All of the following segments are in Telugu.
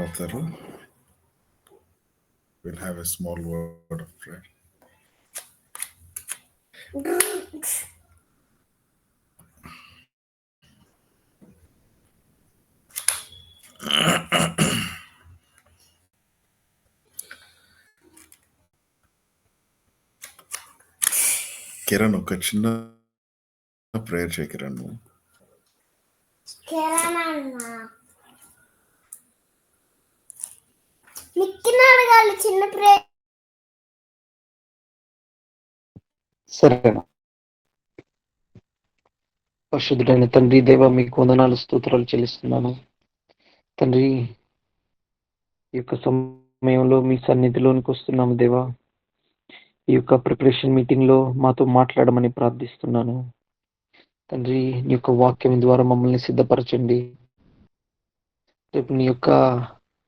అవుతారు. We'll have a small word of prayer. Kiran, ఒక చిన్న ప్రేయర్ చేయి కిరణ్. కిరణ్ అన్న నిక్కిన అడగాలి చిన్న ప్రేయర్. సరేనా? పరిశుద్ధుడైన తండ్రి, దేవ మీకు వందనాలు, స్తోత్రాలు చెల్లిస్తున్నాను తండ్రి. ఈ యొక్క సమయంలో మీ సన్నిధిలోనికి వస్తున్నాము దేవా. ఈ యొక్క ప్రిపరేషన్ మీటింగ్ లో మాతో మాట్లాడమని ప్రార్థిస్తున్నాను తండ్రి. నీ యొక్క వాక్యం ద్వారా మమ్మల్ని సిద్ధపరచండి. రేపు నీ యొక్క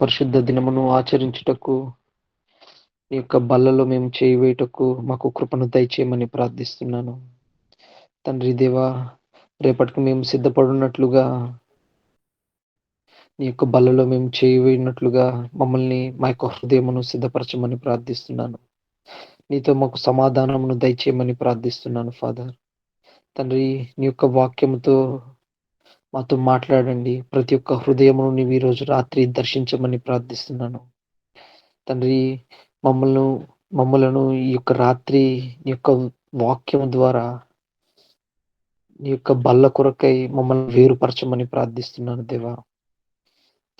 పరిశుద్ధ దినమును ఆచరించుటకు, నీ యొక్క బల్లలో మేము చేయవేయటకు మాకు కృపను దయచేయమని ప్రార్థిస్తున్నాను తండ్రి. దేవా, రేపటికి మేము సిద్ధపడినట్లుగా, నీ యొక్క బల్లలో మేము చేయవేయనట్లుగా మమ్మల్ని, మా యొక్క హృదయమును సిద్ధపరచమని ప్రార్థిస్తున్నాను. నీతో మాకు సమాధానమును దయచేయమని ప్రార్థిస్తున్నాను ఫాదర్. తండ్రి, నీ యొక్క వాక్యముతో మాతో మాట్లాడండి. ప్రతి ఒక్క హృదయమును నీవు ఈరోజు రాత్రి దర్శించమని ప్రార్థిస్తున్నాను తండ్రి. మమ్మలను ఈ యొక్క రాత్రి నీ యొక్క వాక్యం ద్వారా నీ యొక్క బల్ల కొరకై మమ్మల్ని వేరుపరచమని ప్రార్థిస్తున్నాను దేవా.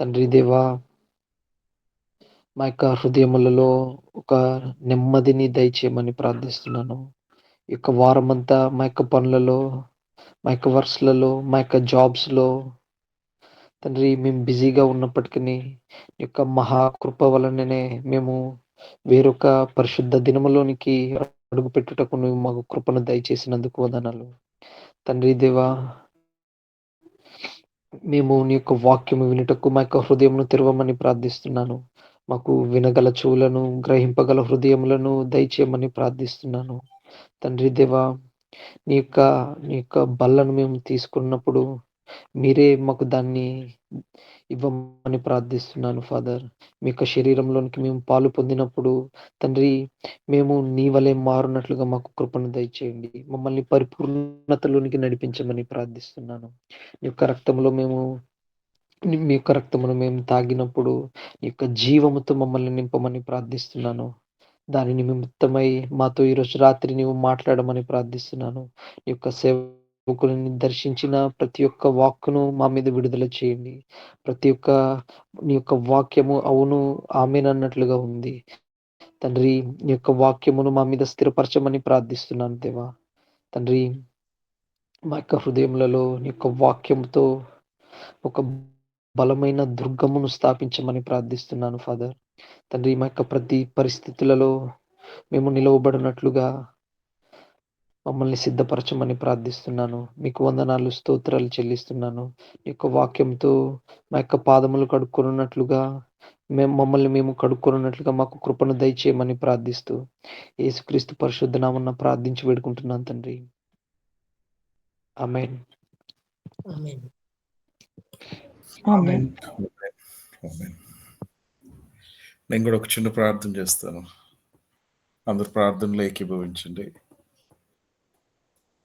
తండ్రి దేవా, మా యొక్క హృదయములలో ఒక నెమ్మదిని దయచేయమని ప్రార్థిస్తున్నాను. ఈ యొక్క వారమంతా మా యొక్క పనులలో, మా యొక్క వర్క్స్లలో, మా యొక్క జాబ్స్లో తండ్రి మేము బిజీగా ఉన్నప్పటికీ నీ యొక్క మహాకృప వలననే మేము వేరొక పరిశుద్ధ దినములోనికి అడుగు పెట్టుటకు నువ్వు మాకు కృపను దయచేసినందుకు వందనాలు తండ్రి. దేవా, మేము నీ యొక్క వాక్యము వినుటకు మా యొక్క హృదయమును తెరవమని ప్రార్థిస్తున్నాను. మాకు వినగల చెవులను, గ్రహింపగల హృదయములను దయచేయమని ప్రార్థిస్తున్నాను తండ్రి. దేవా, నీ యొక్క బల్లను మేము తీసుకున్నప్పుడు మీరే మాకు దాన్ని ఇవ్వమని ప్రార్థిస్తున్నాను ఫాదర్. మీ యొక్క శరీరంలోనికి మేము పాలు పొందినప్పుడు తండ్రి, మేము నీ వలె మారునట్లుగా మాకు కృపను దయచేయండి. మమ్మల్ని పరిపూర్ణతలోనికి నడిపించమని ప్రార్థిస్తున్నాను. మీ యొక్క రక్తమును మేము తాగినప్పుడు నీ యొక్క జీవముతో మమ్మల్ని నింపమని ప్రార్థిస్తున్నాను. దాని నిమిత్తమై మాతో ఈరోజు రాత్రి నీవు మాట్లాడమని ప్రార్థిస్తున్నాను. నీ యొక్క సేవకులని దర్శించిన ప్రతి ఒక్క వాక్కును మా మీద విడుదల చేయండి. ప్రతి ఒక్క నీ యొక్క వాక్యము అవును ఆమేనన్నట్లుగా ఉంది తండ్రి. నీ యొక్క వాక్యమును మా మీద స్థిరపరచమని ప్రార్థిస్తున్నాను దేవా. తండ్రి, మా యొక్క హృదయములలో నీ యొక్క వాక్యముతో ఒక బలమైన దుర్గమును స్థాపించమని ప్రార్థిస్తున్నాను ఫాదర్. తండ్రి, మా యొక్క ప్రతి పరిస్థితులలో మేము నిలవబడినట్లుగా మమ్మల్ని సిద్ధపరచమని ప్రార్థిస్తున్నాను. మీకు వందనాలు, స్తోత్రాలు చెల్లిస్తున్నాను. ఈ యొక్క వాక్యంతో మా యొక్క పాదములు కడుక్కున్నట్లుగా మేము కడుక్కున్నట్లుగా మాకు కృపను దయచేయమని ప్రార్థిస్తూ యేసుక్రీస్తు పరిశుద్ధ నామమున ప్రార్థించి వేడుకుంటున్నాను తండ్రి. ఆమేన్. ఆమేన్. ఆమేన్. నేను కూడా ఒక చిన్న ప్రార్థన చేస్తాను. అందరు ప్రార్థనలో ఏకీభవించండి.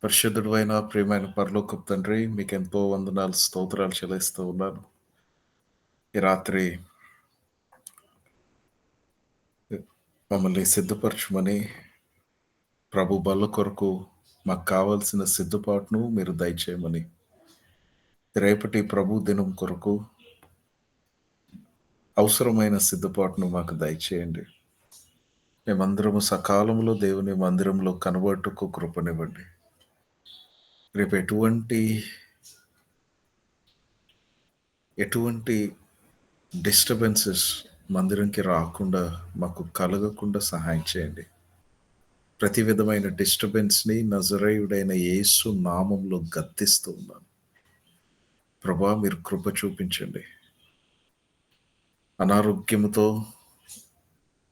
పరిశుద్ధుడు అయిన ప్రియమైన పరలోకపు తండ్రి, మీకు ఎంతో వందనాలు, స్తోత్రాలు చెల్లిస్తూ ఉన్నాను. ఈ రాత్రి మమ్మల్ని సిద్ధపరచమని, ప్రభు బల్ల కొరకు మాకు కావాల్సిన సిద్ధపాటును మీరు దయచేయమని, రేపటి ప్రభు దినం కొరకు అవసరమైన సిద్ధపాటును మాకు దయచేయండి. మేమందరము సకాలంలో దేవుని మందిరంలో కనబట్టుకు కృపనివ్వండి. రేపు ఎటువంటి డిస్టర్బెన్సెస్ మందిరంకి రాకుండా, మాకు కలగకుండా సహాయం చేయండి. ప్రతి విధమైన డిస్టర్బెన్స్ని నజరేయుడైన యేసు నామంలో గద్దిస్తూ ఉన్నాను. ప్రభా, మీరు కృప చూపించండి. అనారోగ్యంతో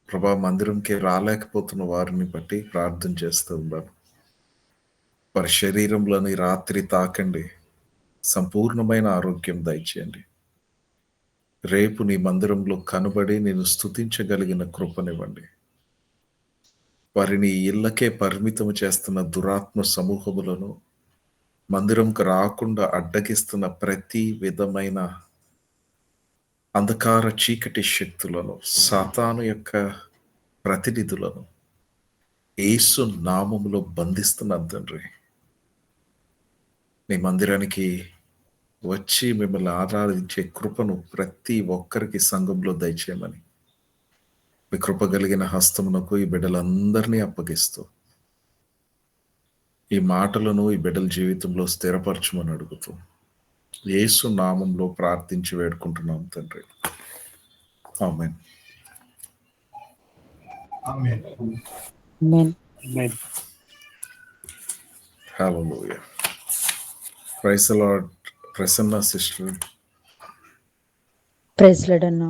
ప్రభా మందిరంకి రాలేకపోతున్న వారిని బట్టి ప్రార్థన చేస్తూ ఉన్నాను. వారి శరీరంలోని రాత్రి తాకండి, సంపూర్ణమైన ఆరోగ్యం దయచేయండి. రేపు నీ మందిరంలో కనబడి నేను స్తుతించగలిగిన కృపనివ్వండి. వారిని ఇళ్ళకే పరిమితం చేస్తున్న దురాత్మ సమూహములను, మందిరంకు రాకుండా అడ్డగిస్తున్న ప్రతి విధమైన అంధకార చీకటి శక్తులను, సాతాను యొక్క ప్రతినిధులను యేసు నామములో బంధిస్తున్నాను తండ్రి. నీ మందిరానికి వచ్చి మిమ్మల్ని ఆరాధించే కృపను ప్రతి ఒక్కరికి సంఘంలో దయచేయమని మీ కృప కలిగిన హస్తమునకు ఈ బిడ్డలందరినీ అప్పగిస్తూ ఈ మాటలను ఈ బిడ్డల జీవితంలో స్థిరపరచమని అడుగుతూ యేసు నామంలో ప్రార్థించి వేడుకుంటున్నాం తండ్రి. Amen. Amen. Amen. Hallelujah. Praise the Lord. Prasanna sister. Praise Lord అన్న.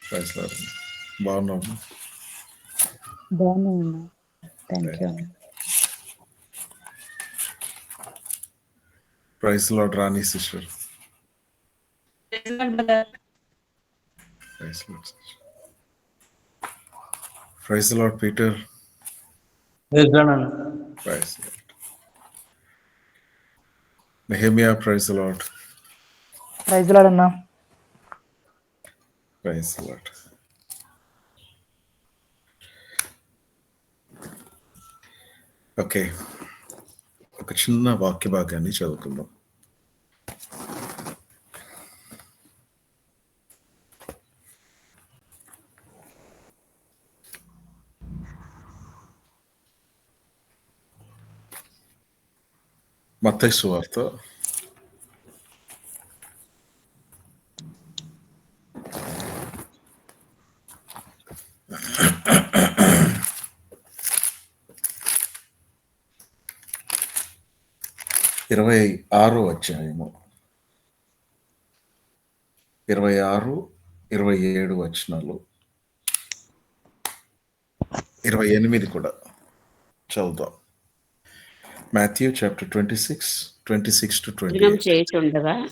ప్రైజ్ ది లార్డ్. బాగున్నాము. బాగున్నాను. థ్యాంక్ యూ అన్న. Praise the Lord Rani sister. Praise the Lord sister. Praise the Lord Peter. Praise the Lord. Praise the Lord. Nehemiah. Praise the Lord. Praise Lord అన్న. Praise the Lord. ఓకే, ఒక చిన్న వాక్య భాగాన్ని చదువుకుందాం. మత్తయి సువార్త 26వ అధ్యాయము 26, 27 వచనాలు, 28 కూడా చదువుదాం. Matthew chapter 26, 26 to 28.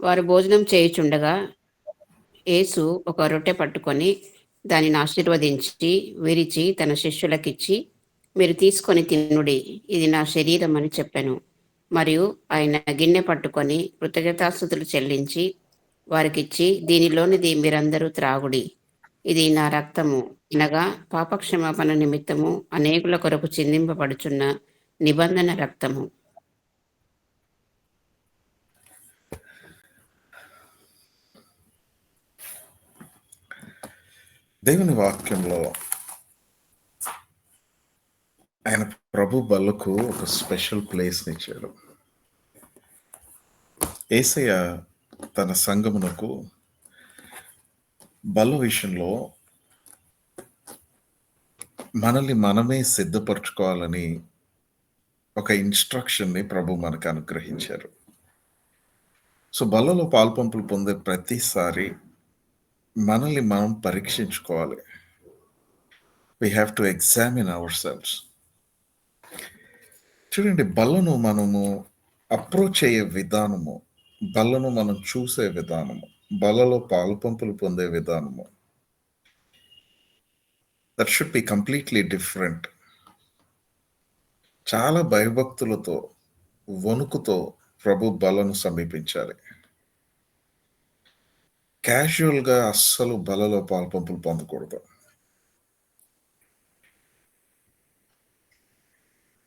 వారు భోజనం చేయుచుండగా యేసు ఒక రొట్టె పట్టుకొని దానిని ఆశీర్వదించి విరిచి తన శిష్యులకిచ్చి, మీరు తీసుకొని తినుడి, ఇది నా శరీరం అని చెప్పెను. మరియు ఆయన గిన్నె పట్టుకొని కృతజ్ఞతాస్తుతులు చెల్లించి వారికిచ్చి, దీనిలోనిది మీరందరూ త్రాగుడి, ఇది నా రక్తము, అనగా పాపక్షమాపణ నిమిత్తము అనేకుల కొరకు చిందింపబడుచున్న నిబంధన రక్తము. దేవుని వాక్యంలో ఆయన ప్రభు బల్లకు ఒక స్పెషల్ ప్లేస్ని ఇచ్చాడు. యేసయ్య తన సంఘమునకు బల్ల విషయంలో మనల్ని మనమే సిద్ధపరచుకోవాలని ఒక ఇన్స్ట్రక్షన్ని ప్రభు మనకు అనుగ్రహించారు. సో బల్లలో పాల్పంపులు పొందే ప్రతిసారి మనల్ని మనం పరీక్షించుకోవాలి. We have to examine our selves. చూడండి, బల్లను మనము అప్రోచ్ అయ్యే విధానము, బల్లను మనం చూసే విధానము, బల్లలో పాలుపంపులు పొందే విధానము, that should be completely different. చాలా భయభక్తులతో, వణుకుతో ప్రభు బలను సమీపించాలి. క్యాజువల్గా అస్సలు బలలో పాలుపంపులు పొందకూడదు.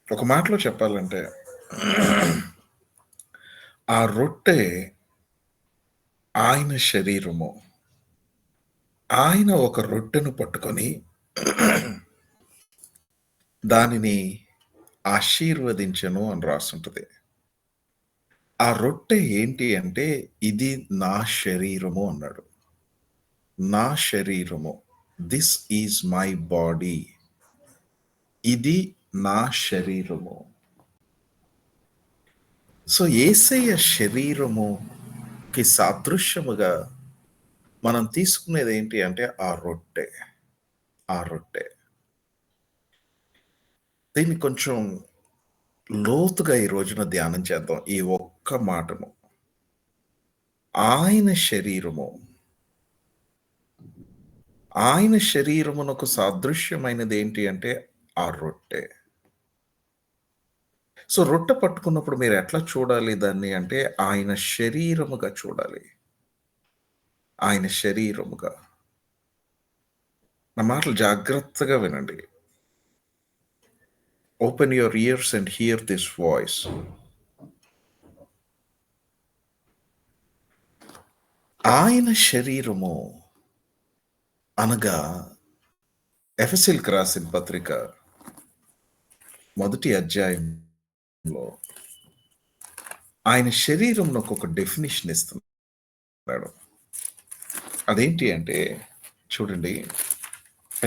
ఒక మాటలో చెప్పాలంటే, ఆ రొట్టె ఆయన శరీరము. ఆయన ఒక రొట్టెను పట్టుకొని దానిని ఆశీర్వదించెను అని రాస్తుంటది. ఆ రొట్టె ఏంటి అంటే, ఇది నా శరీరము అన్నాడు. నా శరీరము, దిస్ ఈజ్ మై బాడీ, ఇది నా శరీరము. సో యేసయ్య శరీరముకి సాదృశ్యముగా మనం తీసుకునేది ఏంటి అంటే ఆ రొట్టె. ఆ రొట్టె దీన్ని కొంచెం లోతుగా ఈ రోజున ధ్యానం చేద్దాం. ఈ ఒక్క మాటను ఆయన శరీరము, ఆయన శరీరమునకు సాదృశ్యమైనది ఏంటి అంటే ఆ రొట్టె. సో రొట్టె పట్టుకున్నప్పుడు మీరు ఎట్లా చూడాలి దాన్ని అంటే ఆయన శరీరముగా చూడాలి. ఆయన శరీరముగా. నా మాటలు జాగ్రత్తగా వినండి. Open your years and here this voice. ఆయన శరీరము అనగా ఎఫెసీయులకు రాసిన పత్రిక మొదటి అధ్యాయంలో ఆయన శరీరంకు ఒక డెఫినిషన్ ఇస్తున్నాడు. అదేంటి అంటే చూడండి,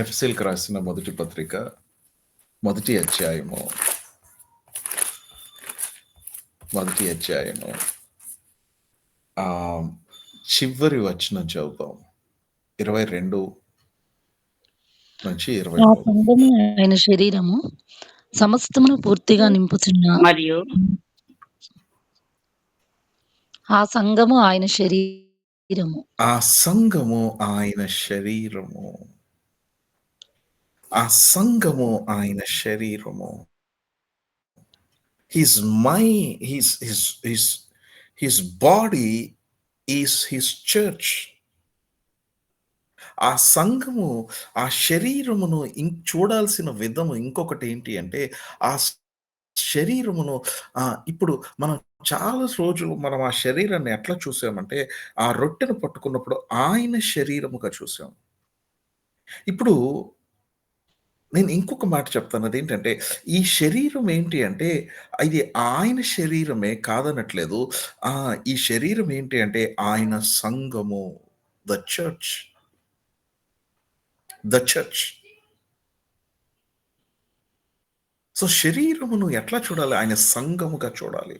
ఎఫెసీయులకు రాసిన మొదటి పత్రిక మొదటి అధ్యాయము చివరి వచనం చదువుతాం. 22 నుంచి ఆ 23. సంఘము ఆయన శరీరము సమస్తమును పూర్తిగా నింపుచున్న మరియు ఆ సంఘము ఆయన శరీరము. ఆ సంఘము ఆయన శరీరము. ఆ సంఘము ఆయన శరీరము. His body is his church. ఆ సంఘము, ఆ శరీరమును చూడాల్సిన విధము ఇంకొకటి ఏంటి అంటే ఆ శరీరమును ఇప్పుడు మనం చాలా రోజులు మనం ఆ శరీరాన్ని ఎట్లా చూసామంటే ఆ రొట్టెను పట్టుకున్నప్పుడు ఆయన శరీరముగా చూసాం. ఇప్పుడు నేను ఇంకొక మాట చెప్తాను. అదేంటంటే ఈ శరీరం ఏంటి అంటే ఇది ఆయన శరీరమే కాదనట్లేదు. ఈ శరీరం ఏంటి అంటే ఆయన సంఘము, ద చర్చ్. సో శరీరమును ఎట్లా చూడాలి? ఆయన సంఘముగా చూడాలి.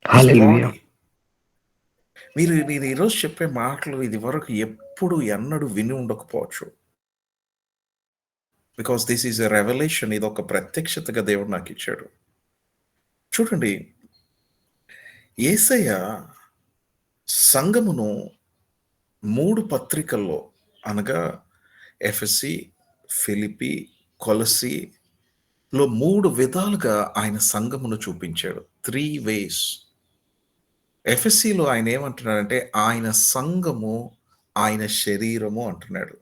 హల్లెలూయా. నేను ఈరోజు చెప్పే మాటలు ఇది వరకు ఎప్పుడు ఎన్నడూ విని ఉండకపోవచ్చు. Because this is a revolution. ఇది ఒక ప్రత్యక్షతగా దేవుడు నాకు ఇచ్చాడు. చూడండి, యేసయ్య సంఘమును 3 పత్రికల్లో అనగా ఎఫెసీ, ఫిలిప్పి, కొలస్సీలో 3 విధాలుగా ఆయన సంఘమును చూపించాడు. 3 ways. ఎఫెసీలో ఆయన ఏమంటున్నాడంటే ఆయన సంఘము ఆయన శరీరము అంటున్నాడు.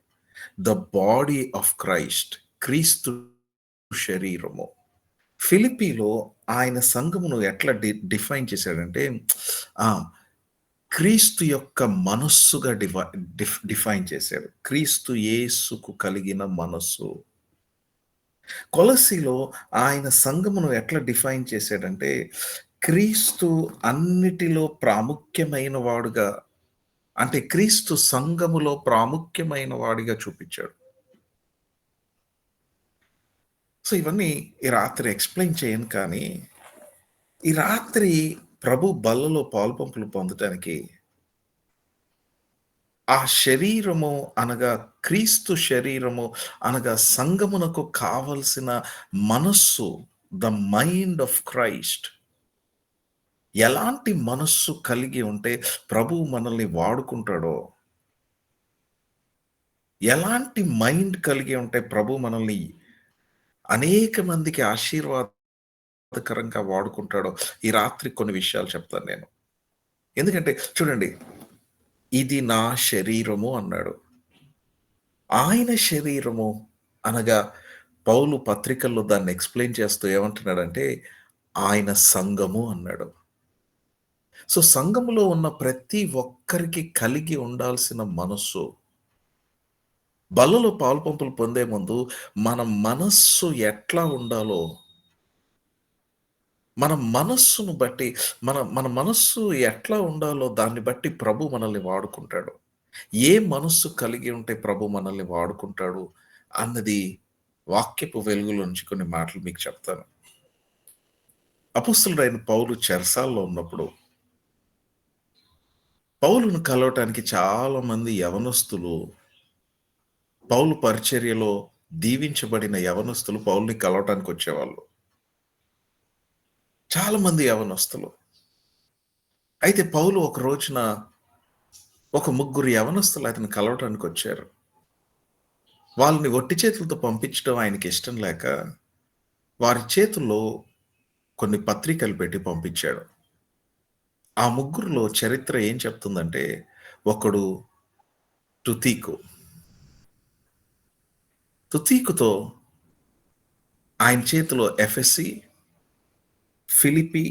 ద బాడీ ఆఫ్ క్రైస్ట్, క్రీస్తు శరీరము. ఫిలిప్పీలో ఆయన సంఘమును ఎట్లా డిఫైన్ చేశాడంటే క్రీస్తు యొక్క మనస్సుగా డిఫైన్ చేశాడు. క్రీస్తు యేసుకు కలిగిన మనస్సు. కొలస్సీలో ఆయన సంఘమును ఎట్లా డిఫైన్ చేశాడంటే క్రీస్తు అన్నిటిలో ప్రాముఖ్యమైన వాడుగా, అంటే క్రీస్తు సంఘములో ప్రాముఖ్యమైన వాడిగా చూపించాడు. సో ఇవన్నీ ఈ రాత్రి ఎక్స్ప్లెయిన్ చేయను, కానీ ఈ రాత్రి ప్రభు బల్లలో పాలుపంపులు పొందటానికి ఆ శరీరము అనగా క్రీస్తు శరీరము అనగా సంఘమునకు కావలసిన మనస్సు, ద మైండ్ ఆఫ్ క్రైస్ట్. ఎలాంటి మనస్సు కలిగి ఉంటే ప్రభు మనల్ని వాడుకుంటాడో, ఎలాంటి మైండ్ కలిగి ఉంటే ప్రభు మనల్ని అనేక మందికి ఆశీర్వాదకరంగా వాడుకుంటాడో ఈ రాత్రి కొన్ని విషయాలు చెప్తాను నేను. ఎందుకంటే చూడండి, ఇది నా శరీరము అన్నాడు. ఆయన శరీరము అనగా పౌలు పత్రికల్లో దాన్ని ఎక్స్ప్లెయిన్ చేస్తూ ఏమంటున్నాడంటే ఆయన సంఘము అన్నాడు. సో సంఘములో ఉన్న ప్రతి ఒక్కరికి కలిగి ఉండాల్సిన మనస్సు, బల్లలో పాలుపంపులు పొందే ముందు మన మనస్సు ఎట్లా ఉండాలో, మన మనస్సును బట్టి మన మనస్సు ఎట్లా ఉండాలో దాన్ని బట్టి ప్రభు మనల్ని వాడుకుంటాడు. ఏ మనస్సు కలిగి ఉంటే ప్రభు మనల్ని వాడుకుంటాడు అన్నది వాక్యపు వెలుగులో నుంచి కొన్ని మాటలు మీకు చెప్తాను. అపొస్తలుడైన పౌలు చెరసాల్లో ఉన్నప్పుడు పౌలును కలవటానికి చాలా మంది యవనస్తులు, పౌలు పరిచర్యలో దీవించబడిన యవనస్తులు పౌలుని కలవటానికి వచ్చేవాళ్ళు. చాలామంది యవనస్తులు. అయితే పౌలు ఒక రోజున ఒక ముగ్గురు యవనస్తులు అతన్ని కలవటానికొచ్చారు. వాళ్ళని ఒట్టి చేతులతో పంపించడం ఆయనకి ఇష్టం లేక, వారి చేతుల్లో కొన్ని పత్రికలు పెట్టి పంపించాడు. ఆ ముగ్గురిలో చరిత్ర ఏం చెప్తుందంటే, ఒకడు తుతీకు. తుతీకుతో ఆయన చేతిలో ఎఫెసీ, ఫిలిప్పీ,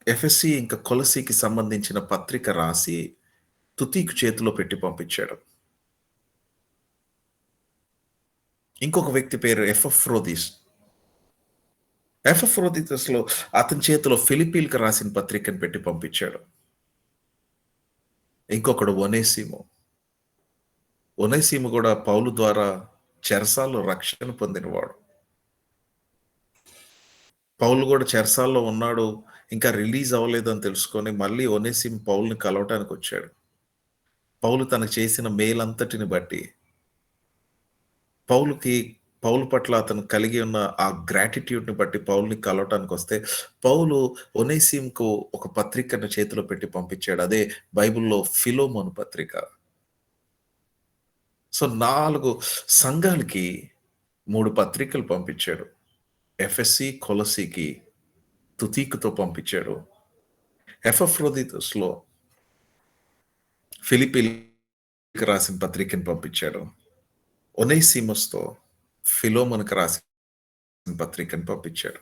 ఎఫెసీ ఇంకా కొలసీకి సంబంధించిన పత్రిక రాసి తుతీకు చేతిలో పెట్టి పంపించాడు. ఇంకొక వ్యక్తి పేరు ఎపఫ్రోదితస్. ఎపఫ్రోదితస్‌లో అతని చేతిలో ఫిలిప్పీలకు రాసిన పత్రికను పెట్టి పంపించాడు. ఇంకొకడు ఒనేసిము. ఒనేసిము కూడా పౌలు ద్వారా చెరసాల్లో రక్షణ పొందినవాడు. పౌలు కూడా చెరసాల్లో ఉన్నాడు, ఇంకా రిలీజ్ అవ్వలేదని తెలుసుకొని మళ్ళీ ఒనేసిము పౌలుని కలవటానికి వచ్చాడు. పౌలు తనకు చేసిన మేలంతటిని బట్టి పౌలు పట్ల అతను కలిగి ఉన్న ఆ గ్రాటిట్యూడ్‌ని బట్టి పౌలుని కలవటానికి వస్తే, పౌలు ఒనేసిముకు ఒక పత్రికను చేతిలో పెట్టి పంపించాడు. అదే బైబిల్‌లో ఫిలోమోను పత్రిక. సో 4 సంఘాలకి 3 పత్రికలు పంపించాడు. ఎఫెసీ, కొలసీకి తుతీకుతో పంపించాడు. ఎపఫ్రోదితస్‌లో ఫిలిప్పీలకు రాసిన పత్రికను పంపించాడు. ఒనేసిమస్‌తో ఫిలోమోనుకు రాసిన పత్రికను పంపించాడు.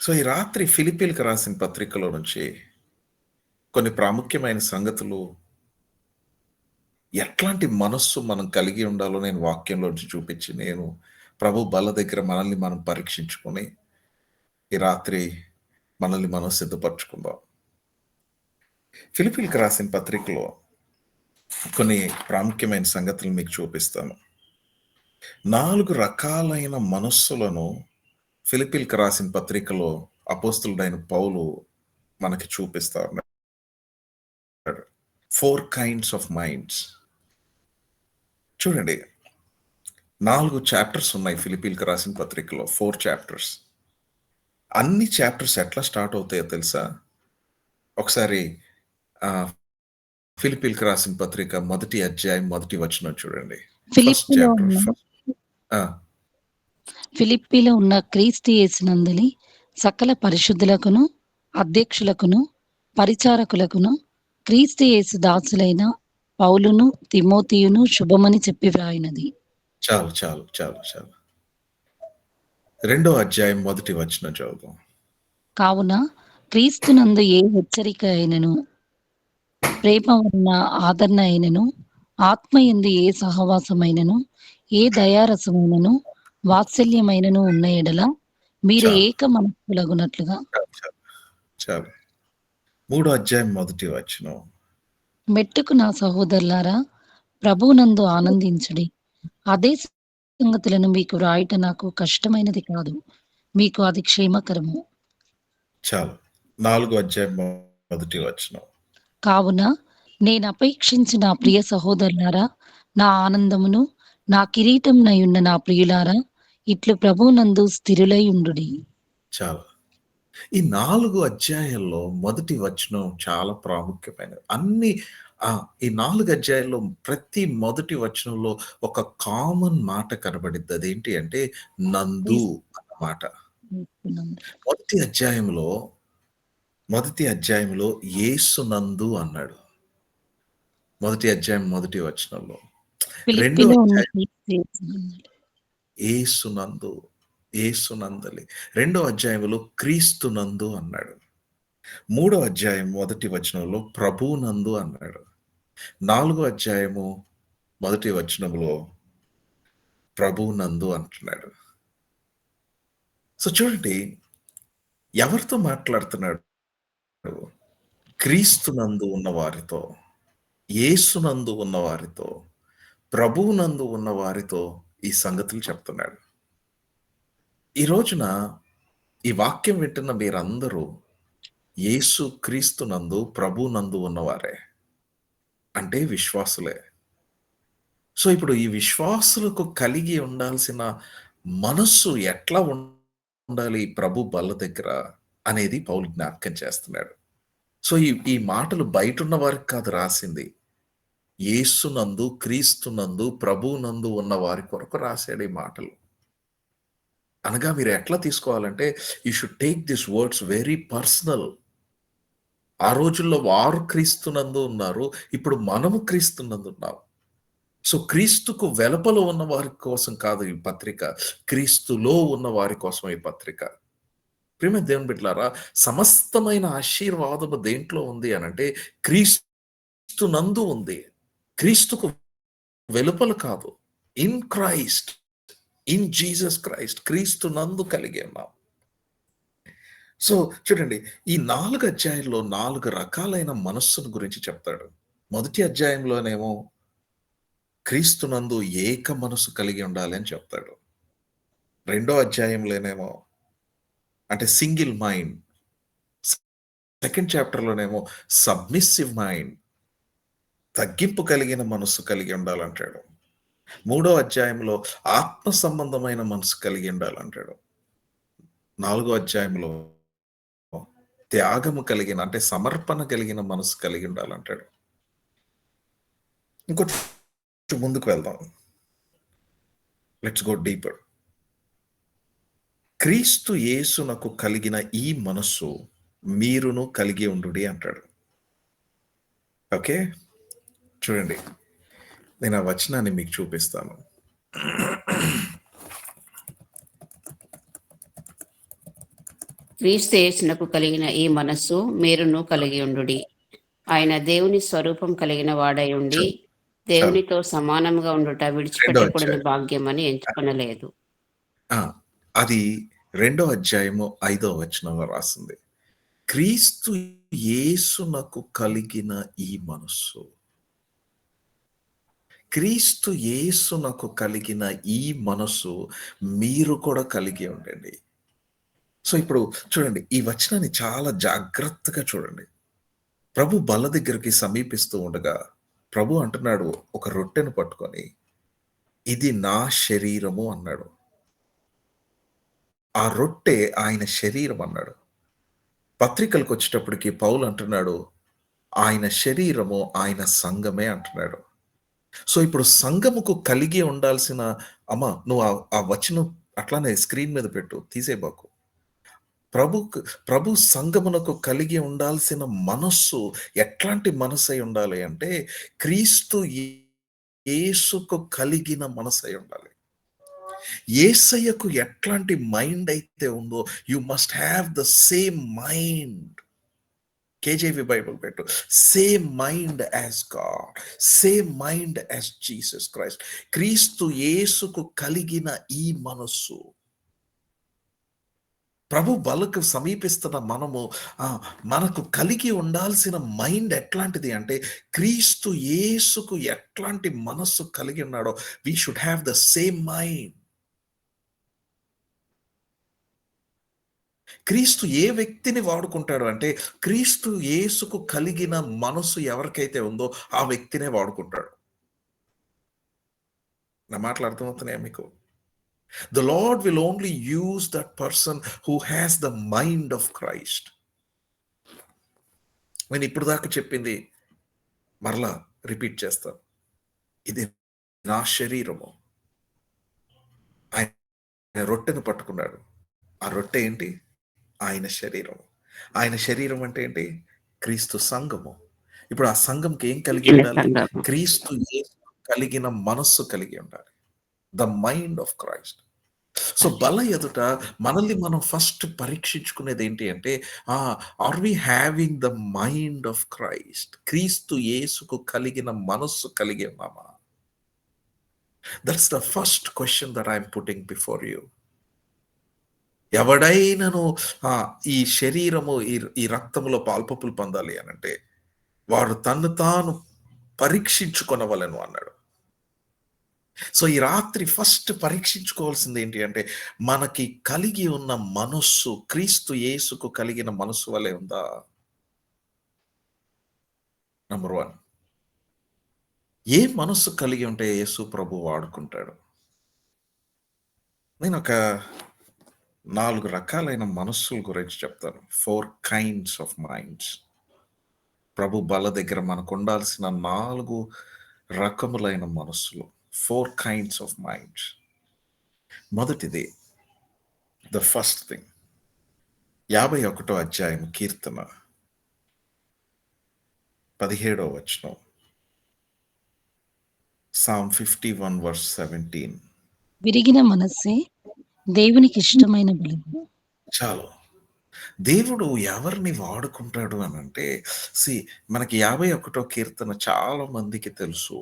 సో ఈ రాత్రి ఫిలిప్పీలకు రాసిన పత్రికలో నుంచి కొన్ని ప్రాముఖ్యమైన సంగతులు, ఎట్లాంటి మనస్సు మనం కలిగి ఉండాలో నేను వాక్యంలోంచి చూపించి, నేను ప్రభు బల్ల దగ్గర మనల్ని మనం పరీక్షించుకొని ఈ రాత్రి మనల్ని మనం సిద్ధపరచుకుందాం. ఫిలిప్పీలకు రాసిన పత్రికలో కొన్ని ప్రాముఖ్యమైన సంగతులు మీకు చూపిస్తాను. 4 రకాలైన మనస్సులను ఫిలిప్పీలకు రాసిన పత్రికలో అపోస్తలుడైన పౌలు మనకి చూపిస్తా ఉన్నాడు. 4 kinds of minds. చూడండి, 4 చాప్టర్స్ ఉన్నాయి ఫిలిప్పీలకు రాసిన పత్రికలో. 4 చాప్టర్స్. అన్ని చాప్టర్స్ ఎట్లా స్టార్ట్ అవుతాయో తెలుసా? ఒకసారి ఫిలిప్పీలకు రాసిన పత్రిక 1వ అధ్యాయం 1వ వచనం చూడండి. First chapter. ఫిలిప్పీలో ఉన్న క్రీస్తు యేసునందలి సకల పరిశుద్ధులకును, అధ్యక్షులకును, పరిచారకులకును, క్రీస్తు యేసు దాసులైన పౌలును, తిమోతియును శుభమని చెప్పి వ్రాయినది. చాలు చాలు చాలు చాలు. 2వ అధ్యాయం 1వ వచనం చదువుదాం. కావున క్రీస్తునందు ఏ హెచ్చరిక అయినను, ప్రేమ వలన ఆదరణ అయినను, ఆత్మయందు ఏ సహవాసమైనను, ఏ దయారసమైనను, వాత్సల్యమైనను ఉన్న ఎడల మీరు చాలు. ఏక మనస్సులగునట్లుగా. చాలు. 3వ అధ్యాయం 1వ వచనం. మెట్టుకు నా సహోదరులారా, ప్రభువునందు ఆనందించుడి. అదే సంగతులను మీకు వ్రాయట నాకు కష్టమైనది కాదు, మీకు అది క్షేమకరము. చాలు. 4వ అధ్యాయం 1వ వచనం. కావున నేను అపేక్షించి నా ప్రియ సహోదరులారా, నా ఆనందమును, నా కిరీటంనయున్న నా ప్రియులారా, ఇట్లు ప్రభువునందు స్థిరులై ఉండుడి. చాలు. ఈ 4 అధ్యాయాల్లో మొదటి వచనం చాలా ప్రాముఖ్యమైనది. ఈ 4 అధ్యాయాల్లో ప్రతి మొదటి వచనంలో ఒక కామన్ మాట కనబడిద్ది. అదేంటి అంటే నందు అన్నమాట. మొదటి అధ్యాయంలో యేసునందు అన్నాడు. మొదటి అధ్యాయం 1వ వచనంలో. రెండో ఫిలిప్పీలో ఉన్న అధ్యాయం క్రీస్తు యేసునందు. యేసునందు, యేసునందలి. 2వ అధ్యాయంలో క్రీస్తునందు అన్నాడు. 3వ అధ్యాయం 1వ వచనంలో ప్రభువునందు అన్నాడు. 4వ అధ్యాయము 1వ వచనంలో ప్రభువునందు అంటున్నాడు. సో చూడండి, ఎవరితో మాట్లాడుతున్నాడు? క్రీస్తునందు ఉన్న వారితో, యేసునందు ఉన్న వారితో, ప్రభువునందు ఉన్న వారితో ఈ సంగతులు చెప్తున్నాడు. ఈ రోజున ఈ వాక్యం వింటున్న మీరందరూ యేసు క్రీస్తునందు, ప్రభువునందు ఉన్నవారే, అంటే విశ్వాసులే. సో ఇప్పుడు ఈ విశ్వాసులకు కలిగి ఉండాల్సిన మనస్సు ఎట్లా ఉండాలి ప్రభు బల్ల దగ్గర అనేది పౌలు జ్ఞాపకం చేస్తున్నాడు. సో, ఈ ఈ మాటలు బయటున్న వారికి కాదు రాసింది. యేసునందు, క్రీస్తునందు, ప్రభువునందు ఉన్న వారి కొరకు రాశాడు ఈ మాటలు. అనగా మీరు ఎట్లా తీసుకోవాలంటే, you should take this words very personal. ఆ రోజుల్లో వారు క్రీస్తునందు ఉన్నారు. ఇప్పుడు మనము క్రీస్తునందు ఉన్నాం. సో, క్రీస్తుకు వెలుపల ఉన్న వారి కోసం కాదు ఈ పత్రిక. క్రీస్తులో ఉన్న వారి కోసం ఈ పత్రిక. ప్రియమైన దేవుని బిడ్డలారా, సమస్తమైన ఆశీర్వాదము దేంట్లో ఉంది అనంటే క్రీస్తునందు ఉంది. క్రీస్తుకు వెలుపల కాదు. In Christ, in Jesus Christ, క్రీస్తునందు కలిగి ఉన్నాం. సో చూడండి, ఈ 4 అధ్యాయాల్లో 4 రకాలైన మనస్సును గురించి చెప్తాడు. మొదటి అధ్యాయంలోనేమో క్రీస్తునందు ఏక మనసు కలిగి ఉండాలి అని చెప్తాడు. రెండో అధ్యాయంలోనేమో అంటే సింగిల్ మైండ్. సెకండ్ చాప్టర్‌లోనేమో సబ్మిసివ్ మైండ్, తగ్గింపు కలిగిన మనస్సు కలిగి ఉండాలంటాడు. మూడో అధ్యాయంలో ఆత్మ సంబంధమైన మనసు కలిగి ఉండాలంటాడు. 4గో అధ్యాయంలో త్యాగము కలిగిన అంటే సమర్పణ కలిగిన మనసు కలిగి ఉండాలంటాడు. ఇంకొంచెం ముందుకు వెళ్దాం. Let's go deeper. క్రీస్తు యేసునకు కలిగిన ఈ మనస్సు మీరును కలిగి ఉండుడి అంటాడు. ఓకే, చూడండి, నేను ఆ వచనాన్ని మీకు చూపిస్తాను. క్రీస్తు యేసునకు కలిగిన ఈ మనస్సు మీరును కలిగి ఉండుడి. ఆయన దేవుని స్వరూపం కలిగిన వాడై ఉండి చాలు. దేవునితో సమానంగా ఉండుట రెండో విడిచిపెట్టకూడని అధ్యాయం. భాగ్యం అని ఎంచుకొనలేదు. ఆ, అది 2వ అధ్యాయము 5వ వచనంలో రాసింది. క్రీస్తు యేసునకు కలిగిన ఈ మనస్సు, క్రీస్తు యేసునకు కలిగిన ఈ మనస్సు మీరు కూడా కలిగి ఉండండి. సో ఇప్పుడు చూడండి, ఈ వచనాన్ని చాలా జాగ్రత్తగా చూడండి. ప్రభు బల్ల దగ్గరికి సమీపిస్తూ ఉండగా ప్రభు అంటున్నాడు ఒక రొట్టెను పట్టుకొని, ఇది నా శరీరము అన్నాడు. ఆ రొట్టె ఆయన శరీరం అన్నాడు. పత్రికలకు వచ్చేటప్పటికి పౌలు అంటున్నాడు ఆయన శరీరము ఆయన సంఘమే అంటున్నాడు. సో ఇప్పుడు సంఘముకు కలిగి ఉండాల్సిన, అమ్మ నువ్వు ఆ వచనం అట్లానే స్క్రీన్ మీద పెట్టు, తీసేబాకు. ప్రభు సంఘమునకు కలిగి ఉండాల్సిన మనస్సు ఎట్లాంటి మనసై ఉండాలి అంటే క్రీస్తు యేసుకు కలిగిన మనసై ఉండాలి. యేసయ్యకు ఎట్లాంటి మైండ్ అయితే ఉందో you must have the same mind. KJV Bible పెట్టు. Same mind as God, same mind as Jesus Christ. క్రీస్తు యేసుకు కలిగిన ఈ మనస్సు. ప్రభు బలకు సమీపిస్తున్న మనము మనకు కలిగి ఉండాల్సిన మైండ్ ఎట్లాంటిది అంటే క్రీస్తు యేసుకు ఎట్లాంటి మనస్సు కలిగి ఉన్నాడో we should have the same mind. క్రీస్తు ఏ వ్యక్తిని వాడుకుంటాడు అంటే క్రీస్తు యేసుకు కలిగిన మనస్సు ఎవరికైతే ఉందో ఆ వ్యక్తినే వాడుకుంటాడు. నా మాటలు అర్థమవుతున్నాయా మీకు? The Lord will only use that person who has the mind of Christ. నేను ఇప్పుడు దాకా చెప్పింది మరలా రిపీట్ చేస్తాను. ఇది నా శరీరము. ఆయన రొట్టెను పట్టుకున్నాడు. ఆ రొట్టె ఏంటి? ఆయన శరీరం. ఆయన శరీరం అంటే ఏంటి? క్రీస్తు సంఘము. ఇప్పుడు ఆ సంఘంకి ఏం కలిగి ఉండాలి? క్రీస్తు యేసు కలిగిన మనస్సు కలిగి ఉండాలి. The mind of Christ. So బల ఎదుట మనల్ని మనం ఫస్ట్ పరీక్షించుకునేది ఏంటి అంటే are we having the mind of Christ? క్రీస్తు యేసుకు కలిగిన మనస్సు కలిగి ఉన్నామా? That's the first question that I'm putting before you. ఎవడైనాను ఈ శరీరము ఈ రక్తములో పాల్పొప్పులు పొందాలి అనంటే వాడు తన్ను తాను పరీక్షించుకొనవలెను అన్నాడు. సో ఈ రాత్రి ఫస్ట్ పరీక్షించుకోవాల్సింది ఏంటి అంటే మనకి కలిగి ఉన్న మనస్సు క్రీస్తు యేసుకు కలిగిన మనస్సు వలె ఉందా? నంబర్ 1. ఏ మనస్సు కలిగి ఉంటే యేసు ప్రభు వాడుకుంటాడు? నేను ఒక 4 రకాలైన మనస్సుల గురించి చెప్తాను. 4 కైండ్స్ ఆఫ్ మైండ్స్. ప్రభు బల్ల దగ్గర మనకుండాల్సిన 4 రకములైన మనస్సులు. 4 కైండ్స్ ఆఫ్ మైండ్స్. మొదటిది, ద ఫస్ట్ థింగ్, 51 అధ్యాయం కీర్తన 17వ వచనం. Psalm 51 verse 17. విరిగిన మనస్సే దేవునికి ఇష్టమైన బలము. చాలు. దేవుడు ఎవరిని వాడుకుంటాడు అనంటే, మనకి 51 కీర్తన చాలా మందికి తెలుసు.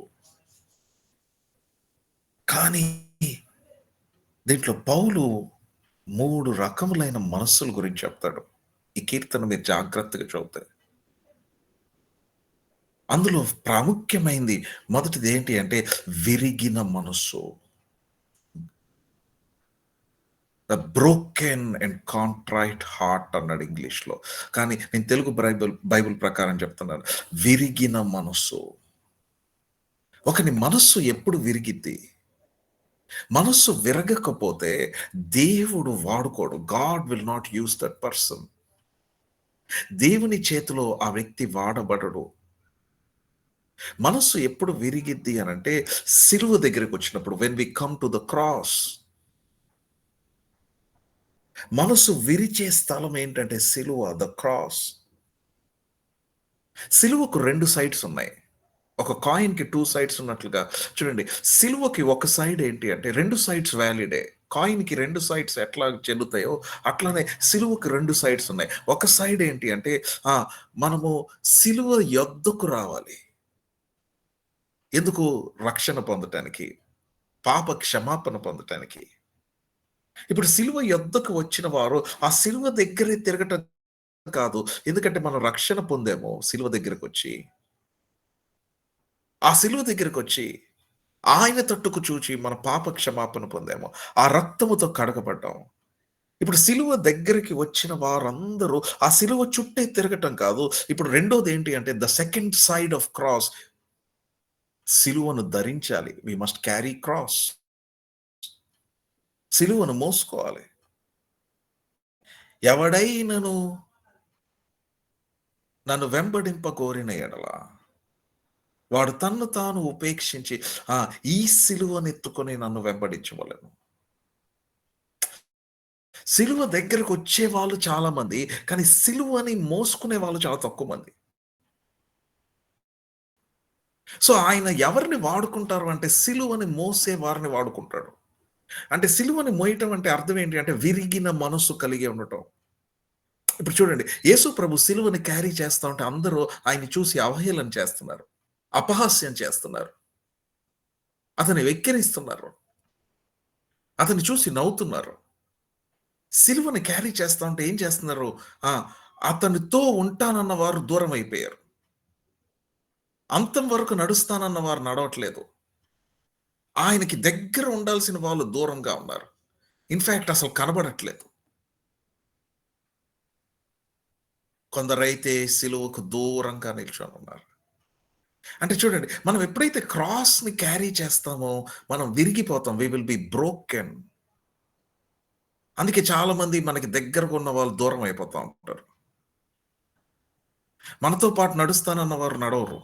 కానీ దీంట్లో పౌలు 3 రకములైన మనస్సుల గురించి చెప్తాడు. ఈ కీర్తన మీరు జాగ్రత్తగా చదివితే. అందులో ప్రాముఖ్యమైనది మొదటిది ఏంటి అంటే విరిగిన మనస్సు. The broken and contrite heart అన్నాడు ఇంగ్లీష్లో. కానీ నేను తెలుగు బైబిల్ ప్రకారం చెప్తున్నాను, విరిగిన మనస్సు. ఒకని మనస్సు ఎప్పుడు విరిగిద్ది? మనస్సు విరగకపోతే దేవుడు వాడుకోడు. God will not use that person. దేవుని చేతిలో ఆ వ్యక్తి వాడబడడు. మనస్సు ఎప్పుడు విరిగిద్ది అనంటే సిలువ దగ్గరికి వచ్చినప్పుడు, when we come to the cross. మనసు విరిచే స్థలం ఏంటంటే సిలువ, ద క్రాస్. సిలువకు 2 సైడ్స్ ఉన్నాయి. ఒక కాయిన్కి 2 సైడ్స్ ఉన్నట్లుగా చూడండి. సిలువకి ఒక సైడ్ ఏంటి అంటే 2 సైడ్స్ వ్యాలిడే. కాయిన్కి 2 సైడ్స్ ఎట్లా చెల్లుతాయో అట్లానే సిలువకు 2 సైడ్స్ ఉన్నాయి. ఒక సైడ్ ఏంటి అంటే మనము సిలువ యొద్దకు రావాలి. ఎందుకు? రక్షణ పొందటానికి, పాప క్షమాపణ పొందటానికి. ఇప్పుడు సిలువ యొద్దకు వచ్చిన వారు ఆ సిలువ దగ్గరే తిరగటం కాదు. ఎందుకంటే మనం రక్షణ పొందాము సిలువ దగ్గరకు వచ్చి. ఆ సిలువ దగ్గరకు వచ్చి ఆయన తట్టుకు చూచి మన పాప క్షమాపణ పొందాము. ఆ రక్తముతో కడగబడ్డాం. ఇప్పుడు సిలువ దగ్గరికి వచ్చిన వారందరూ ఆ సిలువ చుట్టే తిరగటం కాదు. ఇప్పుడు రెండోది ఏంటి అంటే the second side of cross. సిలువను ధరించాలి. We must carry cross. సిలువను మోసుకోవాలి. ఎవడైనను నన్ను వెంబడింప కోరిన ఎడల వాడు తన్ను తాను ఉపేక్షించి ఈ సిలువనెత్తుకొని నన్ను వెంబడించవలెను. సిలువ దగ్గరకు వచ్చే వాళ్ళు చాలా మంది, కానీ సిలువని మోసుకునే వాళ్ళు చాలా తక్కువ మంది. సో ఆయన ఎవరిని వాడుకుంటారు అంటే సిలువని మోసే వారిని వాడుకుంటాడు. అంటే సిలువని మోయటం అంటే అర్థం ఏంటి అంటే విరిగిన మనసు కలిగి ఉండటం. ఇప్పుడు చూడండి, యేసు ప్రభు సిలువని క్యారీ చేస్తా ఉంటే అందరూ ఆయన్ని చూసి అవహేళన చేస్తున్నారు, అపహాస్యం చేస్తున్నారు, అతన్ని వెక్కిరిస్తున్నారు, అతన్ని చూసి నవ్వుతున్నారు. సిలువని క్యారీ చేస్తా ఉంటే ఏం చేస్తున్నారు? అతనితో ఉంటానన్న వారు దూరం అయిపోయారు. అంతం వరకు నడుస్తానన్న వారు నడవట్లేదు. ఆయనకి దగ్గర ఉండాల్సిన వాళ్ళు దూరంగా ఉన్నారు. ఇన్ఫాక్ట్ అసలు కనబడట్లేదు. కొందరైతే సిలువకు దూరంగా నిల్చొని ఉన్నారు. అంటే చూడండి, మనం ఎప్పుడైతే క్రాస్ని క్యారీ చేస్తామో మనం విరిగిపోతాం. We will be broken. అందుకే చాలా మంది మనకి దగ్గరగా ఉన్న వాళ్ళు దూరం అయిపోతూ ఉంటారు. మనతో పాటు నడుస్తానన్న వారు నడవరు.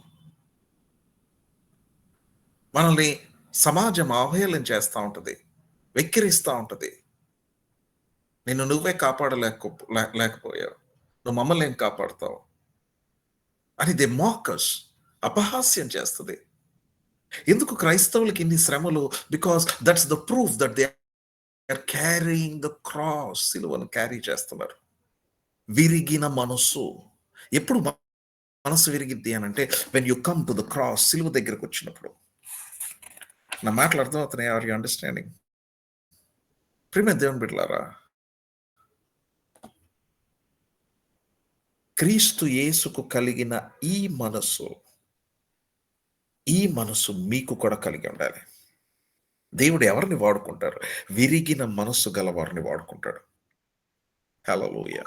మనల్ని సమాజం అవహేళన చేస్తూ ఉంటుంది, వెక్కిరిస్తూ ఉంటుంది. నిన్ను నువ్వే లేకపోయావు, నువ్వు మమ్మల్ని ఏం కాపాడుతావు అని దే మాకర్స్, అపహాస్యం చేస్తుంది. ఎందుకు క్రైస్తవులకి ఇన్ని శ్రమలు? Because that's the proof that they are carrying the cross. సిలువను క్యారీ చేస్తున్నారు. విరిగిన మనస్సు. ఎప్పుడు మనసు విరిగిద్ది అని అంటే when you come to the cross. సిలువ దగ్గరకు వచ్చినప్పుడు. నా మాటలు అర్థం అవుతున్నాయి? Are you understanding? ప్రియమైన దేవుని బిడ్డలారా, క్రీస్తు యేసుకు కలిగిన ఈ మనసు మీకు కూడా కలిగి ఉండాలి. దేవుడు ఎవరిని వాడుకుంటారు? విరిగిన మనస్సు గల వారిని వాడుకుంటాడు. హల్లెలూయా.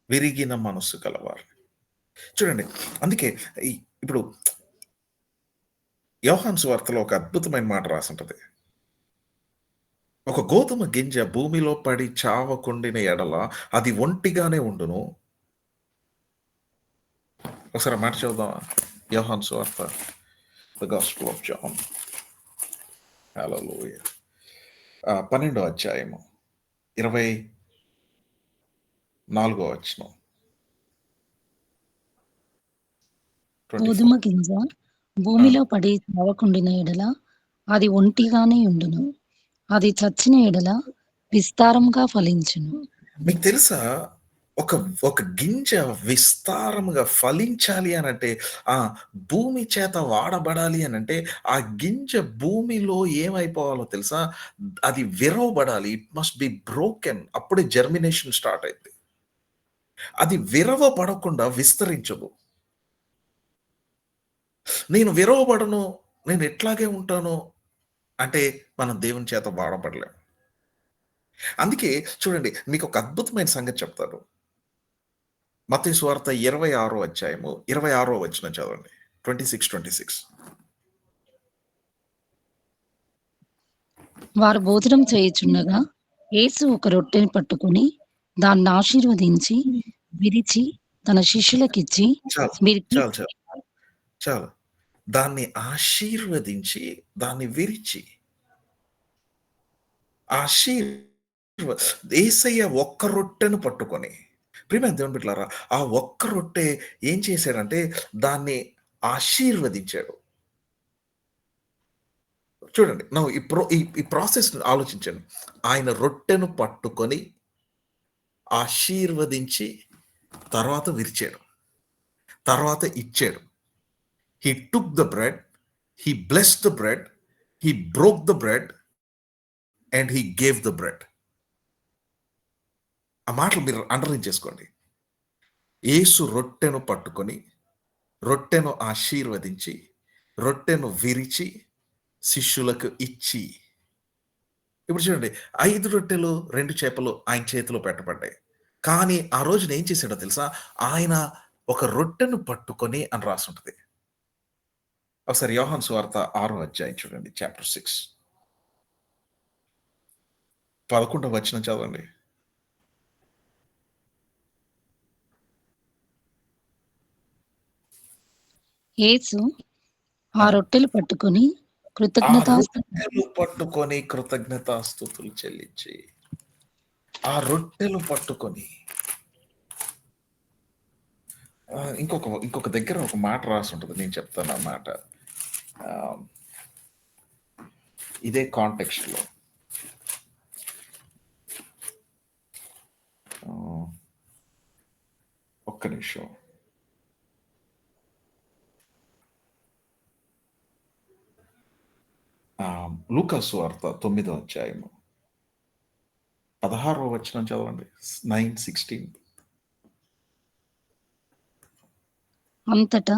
విరిగిన మనస్సు గల వారిని చూడండి. అందుకే ఇప్పుడు యోహాను సువార్తలో ఒక అద్భుతమైన మాట రాసుంటది. ఒక గోధుమ గింజ భూమిలో పడి చావకుండిన ఎడల అది ఒంటిగానే ఉండును. ఒకసారి ఆ మాట చదువుదామా? యోహాను సువార్త, ద గాస్పెల్ ఆఫ్ జాన్. హల్లెలూయా. 12వ అధ్యాయము 24వ వచనం. గోధుమ గింజ భూమిలో పడి చావకుండిన ఎడల అది ఒంటిగానే ఉండును, అది చచ్చిన ఎడల విస్తారంగా ఫలించును. మీకు తెలుసా, ఒక ఒక గింజ విస్తారముగా ఫలించాలి అనంటే, ఆ భూమి చేత వాడబడాలి అనంటే, ఆ గింజ భూమిలో ఏమైపోవాలో తెలుసా? అది విరవబడాలి. It must be broken. అప్పుడే జర్మినేషన్ స్టార్ట్ అయింది. అది విరవబడకుండా విస్తరించదు. నేను విరవబడను, నేను ఎట్లాగే ఉంటాను అంటే మనం దేవుని చేత వాడబడలేం. అందుకే చూడండి, మీకు ఒక అద్భుతమైన సంగతి చెప్తాను. మత్తయి సువార్త 26వ అధ్యాయము 26వ వచనం చదవండి. 26. వారు భోజనం చేయుచుండగా యేసు ఒక రొట్టెని పట్టుకొని దాన్ని ఆశీర్వదించి విరిచి తన శిష్యులకిచ్చి, చాలు మీరు చాలు చాలు చాలు. దాన్ని ఆశీర్వదించి, దాన్ని విరిచి, యేసయ్య ఒక్క రొట్టెను పట్టుకొని, ప్రియమైన దేవుని బిడ్డలారా, ఆ ఒక్క రొట్టె ఏం చేశాడంటే దాన్ని ఆశీర్వదించాడు. చూడండి, ఈ ప్రాసెస్ ఆలోచించండి. ఆయన రొట్టెను పట్టుకొని ఆశీర్వదించి తర్వాత విరిచాడు, తర్వాత ఇచ్చాడు. He took the bread, he blessed the bread, he broke the bread, and he gave the bread. ఆ మాటలు మీరు అండర్లైన్ చేసుకోండి. యేసు రొట్టెను పట్టుకొని, రొట్టెను ఆశీర్వదించి, రొట్టెను విరిచి, శిష్యులకు ఇచ్చి. ఇప్పుడు చూడండి, 5 రొట్టెలు 2 చేపలు ఆయన చేతిలో పెట్టబడ్డాయి. కానీ ఆ రోజున ఏం చేశాడో తెలుసా? ఆయన ఒక రొట్టెను పట్టుకొని అని రాసుంటది. ఒకసారి యోహాను సువార్త 6వ అధ్యాయం చూడండి, చాప్టర్ 6, 11వ వచనం చదవండి. యేసు ఆ రొట్టెలు పట్టుకొని కృతజ్ఞతాస్తుతులు చెల్లించి, ఆ రొట్టెలు పట్టుకొని, ఇంకొక దగ్గర ఒక మాట రాసి ఉంటుంది, నేను చెప్తాను ఆ మాట. ఇదే కాంటెక్స్ట్ లో ఒక్క నిమిషం. లూకా సువార్త 9వ అధ్యాయము 16వ వచనం చదవండి. 9:16. అంతటా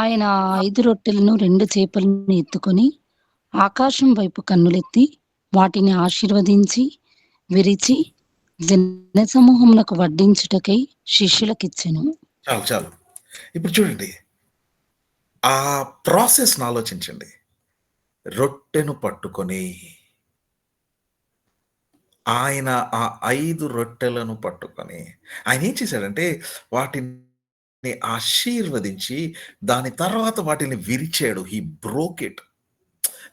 ఆయన 5 రొట్టెలను 2 చేపలను ఎత్తుకొని ఆకాశం వైపు కన్నులెత్తి వాటిని ఆశీర్వదించి విరిచి జనసమూహములకు వడ్డించుటకై శిష్యులకిచ్చెను. చాలు. ఇప్పుడు చూడండి, ఆ ప్రాసెస్ ఆలోచించండి. రొట్టెను పట్టుకొని, ఆయన ఆ 5 రొట్టెలను పట్టుకొని ఆయన ఏం చేశాడంటే వాటిని ఆశీర్వదించి, దాని తర్వాత వాటిని విరిచాడు. He broke it.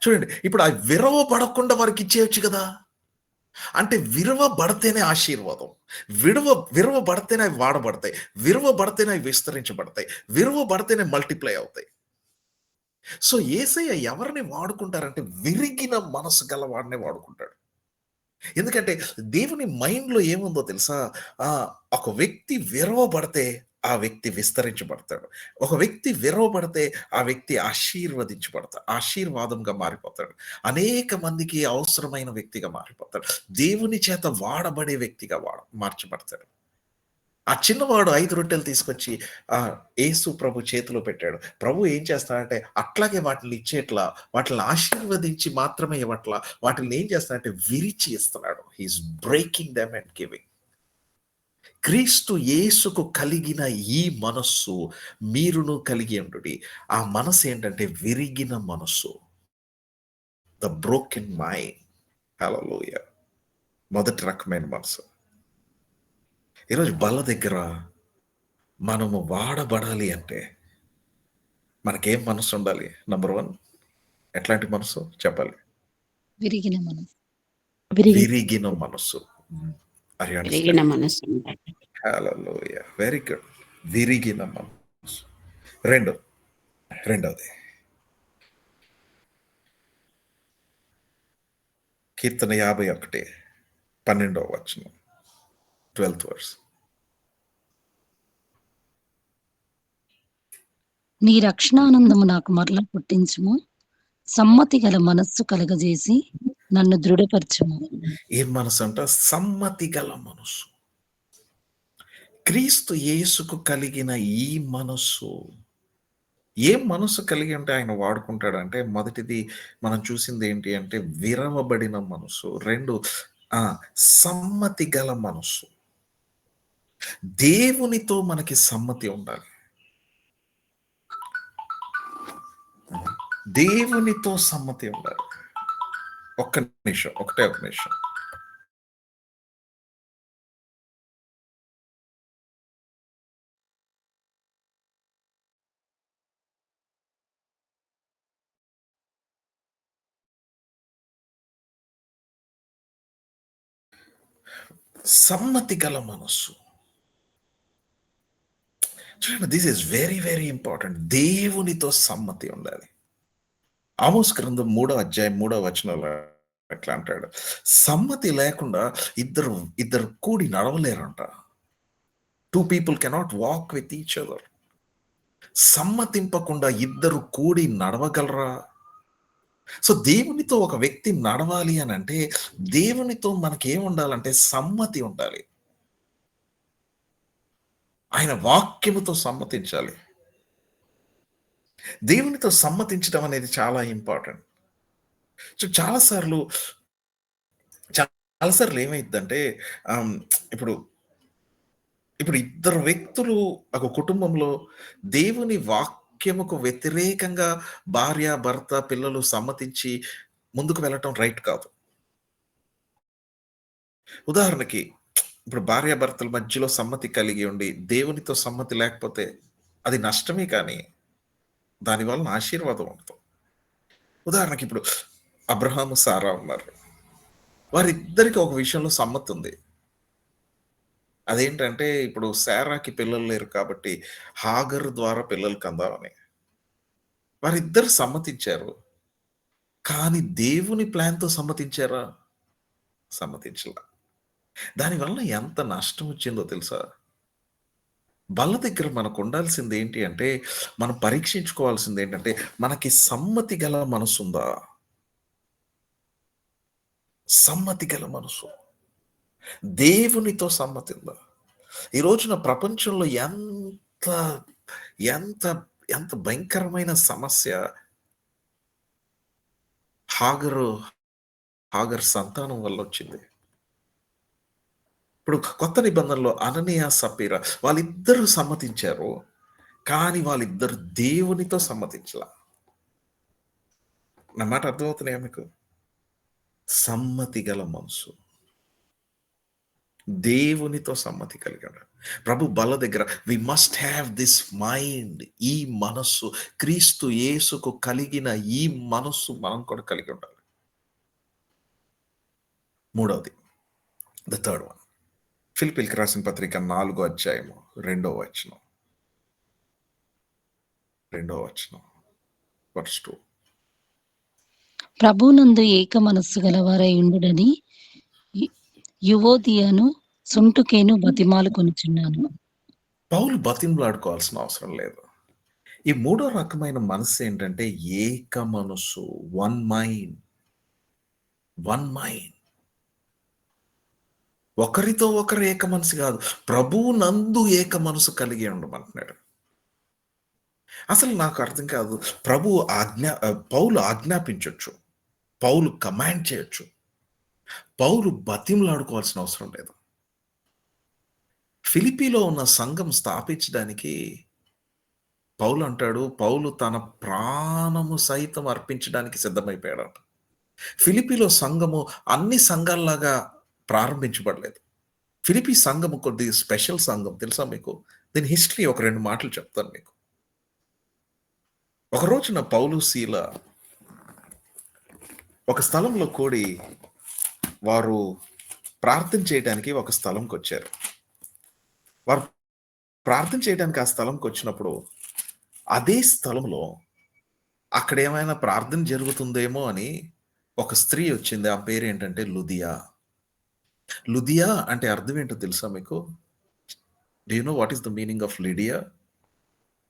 చూడండి, ఇప్పుడు ఆ విరవబడకుండా వారికి ఇచ్చేయచ్చు కదా. అంటే విరవబడితేనే ఆశీర్వాదం, విరవబడితేనే అవి వాడబడతాయి, విరవబడితేనే అవి విస్తరించబడతాయి, విరవబడితేనే మల్టిప్లై అవుతాయి. సో యేసయ్య ఎవరిని వాడుకుంటారంటే విరిగిన మనసు గల వాడినే వాడుకుంటాడు. ఎందుకంటే దేవుని మైండ్లో ఏముందో తెలుసా? ఒక వ్యక్తి విరవబడితే ఆ వ్యక్తి విస్తరించబడతాడు. ఒక వ్యక్తి విరవబడితే ఆ వ్యక్తి ఆశీర్వాదంగా మారిపోతాడు. అనేక మందికి అవసరమైన వ్యక్తిగా మారిపోతాడు. దేవుని చేత వాడబడే వ్యక్తిగా మార్చబడతాడు. ఆ చిన్నవాడు 5 రొట్టెలు తీసుకొచ్చి యేసు ప్రభు చేతిలో పెట్టాడు. ప్రభు ఏం చేస్తాడంటే అట్లాగే వాటిని ఇచ్చేట్లా, వాటిని ఆశీర్వదించి మాత్రమే ఇవ్వట్లా, వాటిని ఏం చేస్తాడంటే విరిచి ఇస్తున్నాడు. He's breaking them and giving. క్రీస్తు యేసుకు కలిగిన ఈ మనస్సు మీరును కలిగి ఉండుడి. ఆ మనస్సు ఏంటంటే విరిగిన మనస్సు. The broken mind. హల్లెలూయా! మొదటి రకమైన మనసు. ఈరోజు బల్ల దగ్గర మనము వాడబడాలి అంటే మనకేం మనసు ఉండాలి? నంబర్ 1 ఎట్లాంటి మనసు చెప్పాలి? విరిగిన మనసు. విరిగిన మనస్సు. ఆర్ యు విరిగిన అండర్‌స్టాండింగ్? మనసు ఉండాలి. హల్లెలూయా! Very good. విరిగిన మనస్సు. రెండోది కీర్తన 51 12వ వచనం 12th వర్స్. నీ రక్షణానందము నాకు మరల పుట్టించుము. సమ్మతి గల మనస్సు కలగజేసి నన్ను దృఢపరచుము. ఏం మనసు అంట? సమ్మతి గల మనస్సు. క్రీస్తు యేసుకు కలిగిన ఈ మనస్సు. ఏం మనస్సు కలిగి ఉంటే ఆయన వాడుకుంటాడంటే, మొదటిది మనం చూసింది ఏంటి అంటే విరవబడిన మనస్సు. 2 సమ్మతి గల మనస్సు. దేవునితో మనకి సమ్మతి ఉండాలి. దేవునితో సమ్మతి ఉండాలి. ఒక్క నిమిషం. ఒకటే ఒక నిమిషం. సమ్మతి గల మనస్సు. చూడండి, this is very very important. దేవునితో సమ్మతి ఉండాలి. ఆమోస్ గ్రంథం 3వ అధ్యాయం 3వ వచనంలో ఎట్లా అంటాడు? సమ్మతి లేకుండా ఇద్దరు కూడి నడవలేరంట. 2 people cannot walk with each other. సమ్మతింపకుండా ఇద్దరు కూడి నడవగలరా? సో దేవునితో ఒక వ్యక్తి నడవాలి అని అంటే దేవునితో మనకేం ఉండాలంటే సమ్మతి ఉండాలి. ఆయన వాక్యముతో సమ్మతించాలి. దేవునితో సమ్మతించడం అనేది చాలా ఇంపార్టెంట్. సో చాలాసార్లు ఏమైందంటే ఇప్పుడు ఇద్దరు వ్యక్తులు ఒక కుటుంబంలో దేవుని వాక్యముకు వ్యతిరేకంగా భార్య, భర్త, పిల్లలు సమ్మతించి ముందుకు వెళ్ళటం రైట్ కాదు. ఉదాహరణకి ఇప్పుడు భార్యాభర్తల మధ్యలో సమ్మతి కలిగి ఉండి దేవునితో సమ్మతి లేకపోతే అది నష్టమే, కానీ దానివల్ల ఆశీర్వాదం ఉంటుంది. ఉదాహరణకి ఇప్పుడు అబ్రహాము, సారా ఉన్నారు. వారిద్దరికి ఒక విషయంలో సమ్మతి ఉంది. అదేంటంటే ఇప్పుడు శారాకి పిల్లలు లేరు కాబట్టి హాగరు ద్వారా పిల్లలు కందామని వారిద్దరు సమ్మతించారు. కానీ దేవుని ప్లాన్తో సమ్మతించారా? సమ్మతించలా. దానివల్ల ఎంత నష్టం వచ్చిందో తెలుసా? బల్ల దగ్గర మనకు ఉండాల్సింది ఏంటి అంటే, మనం పరీక్షించుకోవాల్సింది ఏంటంటే, మనకి సమ్మతి గల మనసుందా? సమ్మతి గల మనసు. దేవునితో సమ్మతి ఉందా? ఈ రోజున ప్రపంచంలో ఎంత ఎంత ఎంత భయంకరమైన సమస్య హాగర్ సంతానం వల్ల వచ్చింది. ఇప్పుడు కొత్త నిబంధనలో అననీయ, సప్పీరా వాళ్ళిద్దరూ సమ్మతించారు, కానీ వాళ్ళిద్దరు దేవునితో సమ్మతించలా. నా మాట అర్థమవుతున్నాయా మీకు? సమ్మతి గల మనసు, దేవునితో సమ్మతి కలిగాడు. ప్రభు బల్ల దగ్గర we must have this mind. ఈ మనస్సు, క్రీస్తు యేసుకు కలిగిన ఈ మనస్సు మనం కూడా కలిగి ఉండాలి. మూడవది, ద థర్డ్ వన్, ఫిలిప్పీయులకు రాసిన పత్రిక 4వ అధ్యాయము 2వ వచనం. వర్స్ 2. ప్రభునందు ఏక మనస్సు గలవారై ఉండుడని యువోదియను సొంటుకేను బతిమాలు కొనుచున్నాను. పౌలు బతిమలాడుకోవాల్సిన అవసరం లేదు. ఈ మూడో రకమైన మనసు ఏంటంటే ఏక మనస్సు, వన్ మైండ్. ఒకరితో ఒకరు ఏక మనసు కాదు, ప్రభువు నందు ఏక మనసు కలిగి ఉండమంటున్నాడు. అసలు నాకు అర్థం కాదు. పౌలు ఆజ్ఞాపించవచ్చు, పౌలు కమాండ్ చేయొచ్చు, పౌలు బతిమలాడుకోవాల్సిన అవసరం లేదు. ఫిలిప్పీలో ఉన్న సంఘం స్థాపించడానికి పౌలు అంటాడు, పౌలు తన ప్రాణము సైతం అర్పించడానికి సిద్ధమైపోయాడట. ఫిలిప్పీలో సంఘము అన్ని సంఘాల్లాగా ప్రారంభించబడలేదు. ఫిలిప్పీ సంఘము కొద్దిగా స్పెషల్ సంఘం తెలుసా మీకు? దీని హిస్టరీ ఒక 2 మాటలు చెప్తాను మీకు. ఒక రోజున పౌలు, శీల ఒక స్థలంలో కూడి వారు ప్రార్థన చేయడానికి ఒక స్థలంకొచ్చారు. వారు ప్రార్థన చేయడానికి ఆ స్థలంకొచ్చినప్పుడు అదే స్థలంలో అక్కడేమైనా ప్రార్థన జరుగుతుందేమో అని ఒక స్త్రీ వచ్చింది. ఆ పేరేంటంటే లుదియా. లుదియా అంటే అర్థం ఏంటో తెలుసా మీకు? Do you know what is the meaning of Lydia?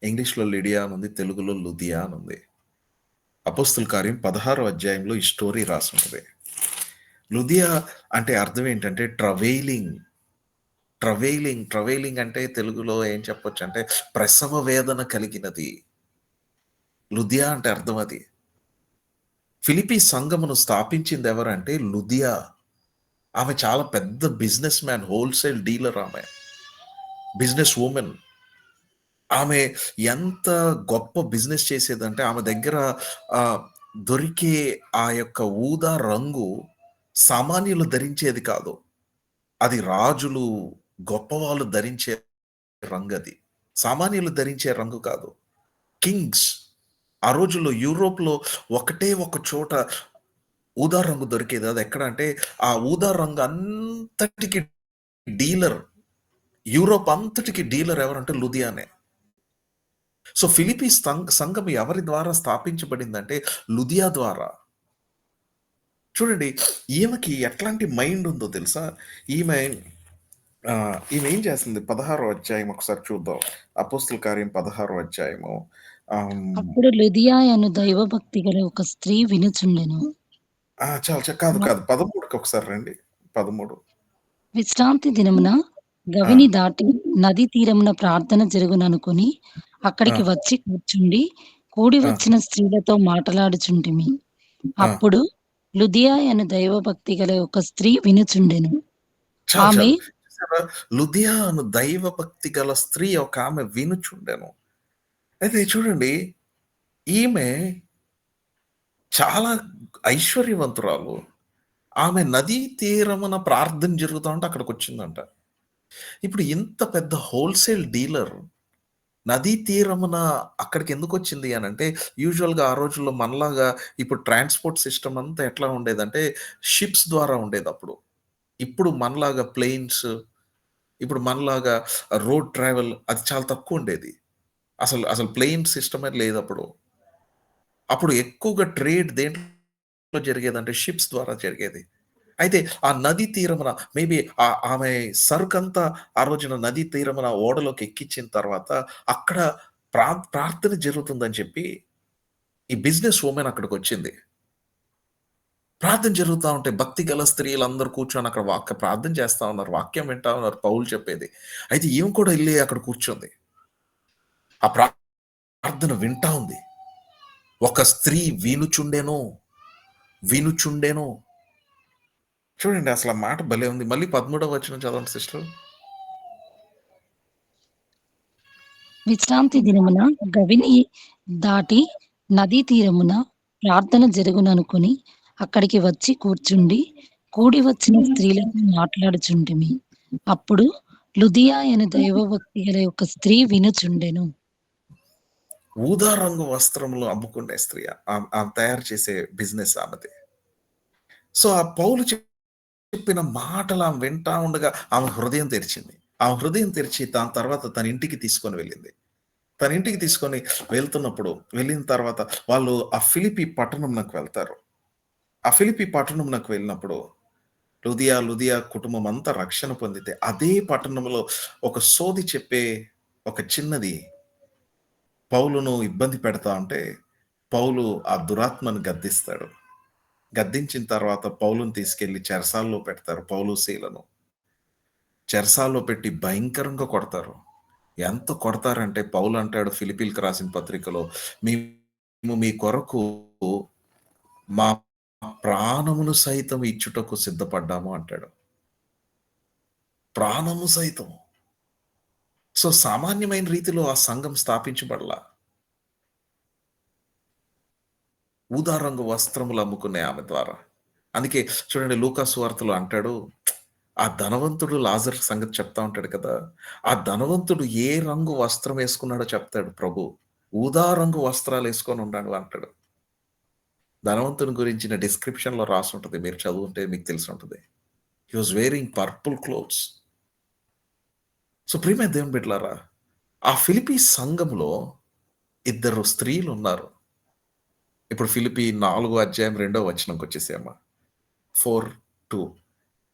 ఇంగ్లీష్‌లో లిడియా అని ఉంది. తెలుగులో లుదియా అని ఉంది. అపోస్తుల కార్యం 16వ అధ్యాయంలో ఈ స్టోరీ రాసుంటది. లుదియా అంటే అర్థం ఏంటంటే ట్రవెయిలింగ్. ట్రవెయిలింగ్ అంటే తెలుగులో ఏం చెప్పొచ్చంటే ప్రసవ వేదన కలిగినది. లుదియా అంటే అర్థం అది. ఫిలిప్పీ సంఘమును స్థాపించింది ఎవరంటే లుదియా. ఆమె చాలా పెద్ద బిజినెస్ మ్యాన్, హోల్‌సేల్ డీలర్ ఆమె. Business women. ఆమె ఎంత గొప్ప బిజినెస్ చేసేదంటే ఆమె దగ్గర దొరికే ఆ యొక్క ఊదా రంగు సామాన్యులు ధరించేది కాదు. అది రాజులు, గొప్పవాళ్ళు ధరించే రంగది. సామాన్యులు ధరించే రంగు కాదు. కింగ్స్ ఆ రోజుల్లో యూరోప్‌లో ఒకటే ఒక చోట ఊదా రంగు దొరికేది. అది ఎక్కడ అంటే ఆ ఊదా రంగు అంతటికి డీలర్, యూరోప్ అంతటికి డీలర్ ఎవరంటే లుదియానే. సో ఫిలిప్పీ సంఘం ఎవరి ద్వారా స్థాపించబడిందంటే లుదియా ద్వారా. చూడండి ఈమెకి ఎట్లాంటి మైండ్ ఉందో తెలుసా? ఈమె ఏం చేస్తుంది? 16వ అధ్యాయం ఒకసారి చూద్దాం. అపోస్తుల కార్యం 16వ అధ్యాయము. అప్పుడు లుదియా అను దైవభక్తి గల ఒక స్త్రీ వినుచుండెను. చాలు కాదు. 13కి ఒకసారి రండి. 13. విశ్రాంతి దినమున గవిని దాటి నదీ తీరమున ప్రార్థన జరుగుననుకొని అక్కడికి వచ్చి కూర్చుండి కూడి వచ్చిన స్త్రీలతో మాటలాడుచుంటిమి. అప్పుడు లుదియా అను దైవభక్తి గల ఒక స్త్రీ వినుచుండెను. ఆమె లుదియా అను దైవభక్తి గల స్త్రీ ఒక ఆమె వినుచుండెను. అయితే చూడండి ఈమె చాలా ఐశ్వర్యవంతురాలు. ఆమె నదీ తీరమున ప్రార్థన జరుగుతా ఉంటే అక్కడికి వచ్చిందంట. ఇప్పుడు ఇంత పెద్ద హోల్‌సేల్ డీలర్ నదీ తీరమున అక్కడికి ఎందుకు వచ్చింది అని అంటే యూజువల్‌గా ఆ రోజుల్లో మనలాగా ఇప్పుడు ట్రాన్స్‌పోర్ట్ సిస్టమ్ అంతా ఎట్లా ఉండేదంటే షిప్స్ ద్వారా ఉండేదప్పుడు. ఇప్పుడు మనలాగా ప్లేన్స్, ఇప్పుడు మనలాగా రోడ్ ట్రావెల్ అది చాలా తక్కువ ఉండేది. అసలు ప్లేన్ సిస్టమే లేదప్పుడు. అప్పుడు ఎక్కువగా ట్రేడ్ దేంట్లో జరిగేదంటే షిప్స్ ద్వారా జరిగేది. అయితే ఆ నదీ తీరమున మేబీ ఆమె సరుకంతా ఆ రోజున నదీ తీరమున ఓడలోకి ఎక్కించిన తర్వాత అక్కడ ప్రార్థన జరుగుతుందని చెప్పి ఈ బిజినెస్ వుమెన్ అక్కడికొచ్చింది. ప్రార్థన జరుగుతా ఉంటే భక్తి గల స్త్రీలందరూ కూర్చొని అక్కడ ప్రార్థన చేస్తా ఉన్నారు. వాక్యం వింటా ఉన్నారు పౌలు చెప్పేది. అయితే ఈమె కూడా ఎళ్లి అక్కడ కూర్చుంది. ఆ ప్రార్థన వింటా ఉంది. ఒక స్త్రీ వినుచుండెను. చూడండి అసలు ఆ మాట భలే ఉంది. మళ్ళీ 13వ వచనం చదవండి సిస్టర్. విశ్రాంతి దినమున గవిని దాటి నదీ తీరమున ప్రార్థన జరుగుననుకొని అక్కడికి వచ్చి కూర్చుండి కూడి వచ్చిన స్త్రీలతో మాట్లాడుచుంటిమి. అప్పుడు లుదియా అను దైవభక్తి గల ఒక స్త్రీ వినుచుండెను. ఊదా రంగు వస్త్రములు అమ్ముకునే స్త్రీ. ఆమె తయారు చేసే బిజినెస్ ఆమెది. సో ఆ పౌలు చెప్పిన మాటలు ఆమె వింటా ఉండగా ఆమె హృదయం తెరిచింది. ఆమె హృదయం తెరిచి దాని తర్వాత తన ఇంటికి తీసుకొని వెళ్ళింది. తన ఇంటికి తీసుకొని వెళ్తున్నప్పుడు వెళ్ళిన తర్వాత వాళ్ళు ఆ ఫిలిప్పీ పట్టణంలోకి వెళ్తారు. ఆ ఫిలిప్పీ పట్టణంలోకి వెళ్ళినప్పుడు లుదియా కుటుంబం అంతా రక్షణ పొందితే అదే పట్టణంలో ఒక సోది చెప్పే ఒక చిన్నది పౌలును ఇబ్బంది పెడతా ఉంటే పౌలు ఆ దురాత్మను గద్దిస్తాడు. గద్దించిన తర్వాత పౌలును తీసుకెళ్లి చెరసాల్లో పెడతారు. పౌలు శీలను చెరసాల్లో పెట్టి భయంకరంగా కొడతారు. ఎంత కొడతారంటే పౌలు అంటాడు ఫిలిప్పీలకు రాసిన పత్రికలో, మేము మీ కొరకు మా ప్రాణమును సైతం ఇచ్చుటకు సిద్ధపడ్డాము అంటాడు. ప్రాణము సైతం. సో సామాన్యమైన రీతిలో ఆ సంఘం స్థాపించబడలా. ఊదా రంగు వస్త్రములు అమ్ముకునే ఆమె ద్వారా. అందుకే చూడండి లూకా సువార్తలో అంటాడు, ఆ ధనవంతుడు లాజరు సంగతి చెప్తా ఉంటాడు కదా! ఆ ధనవంతుడు ఏ రంగు వస్త్రం వేసుకున్నాడో చెప్తాడు ప్రభు. ఊదా రంగు వస్త్రాలేసుకొని ఉన్నాడు అంటాడు. ధనవంతుని గురించిన డిస్క్రిప్షన్‌లో రాసుంటది. మీరు చదువుంటే మీకు తెలిసుంటది. He was wearing purple clothes. So ప్రియమైన దేవుని బిడ్డలారా, ఆ ఫిలిప్పీ సంఘంలో ఇద్దరు స్త్రీలున్నారు. ఇప్పుడు ఫిలిప్పీ 4 అధ్యాయం 2వ వచనంకొచ్చేసామా. 4:2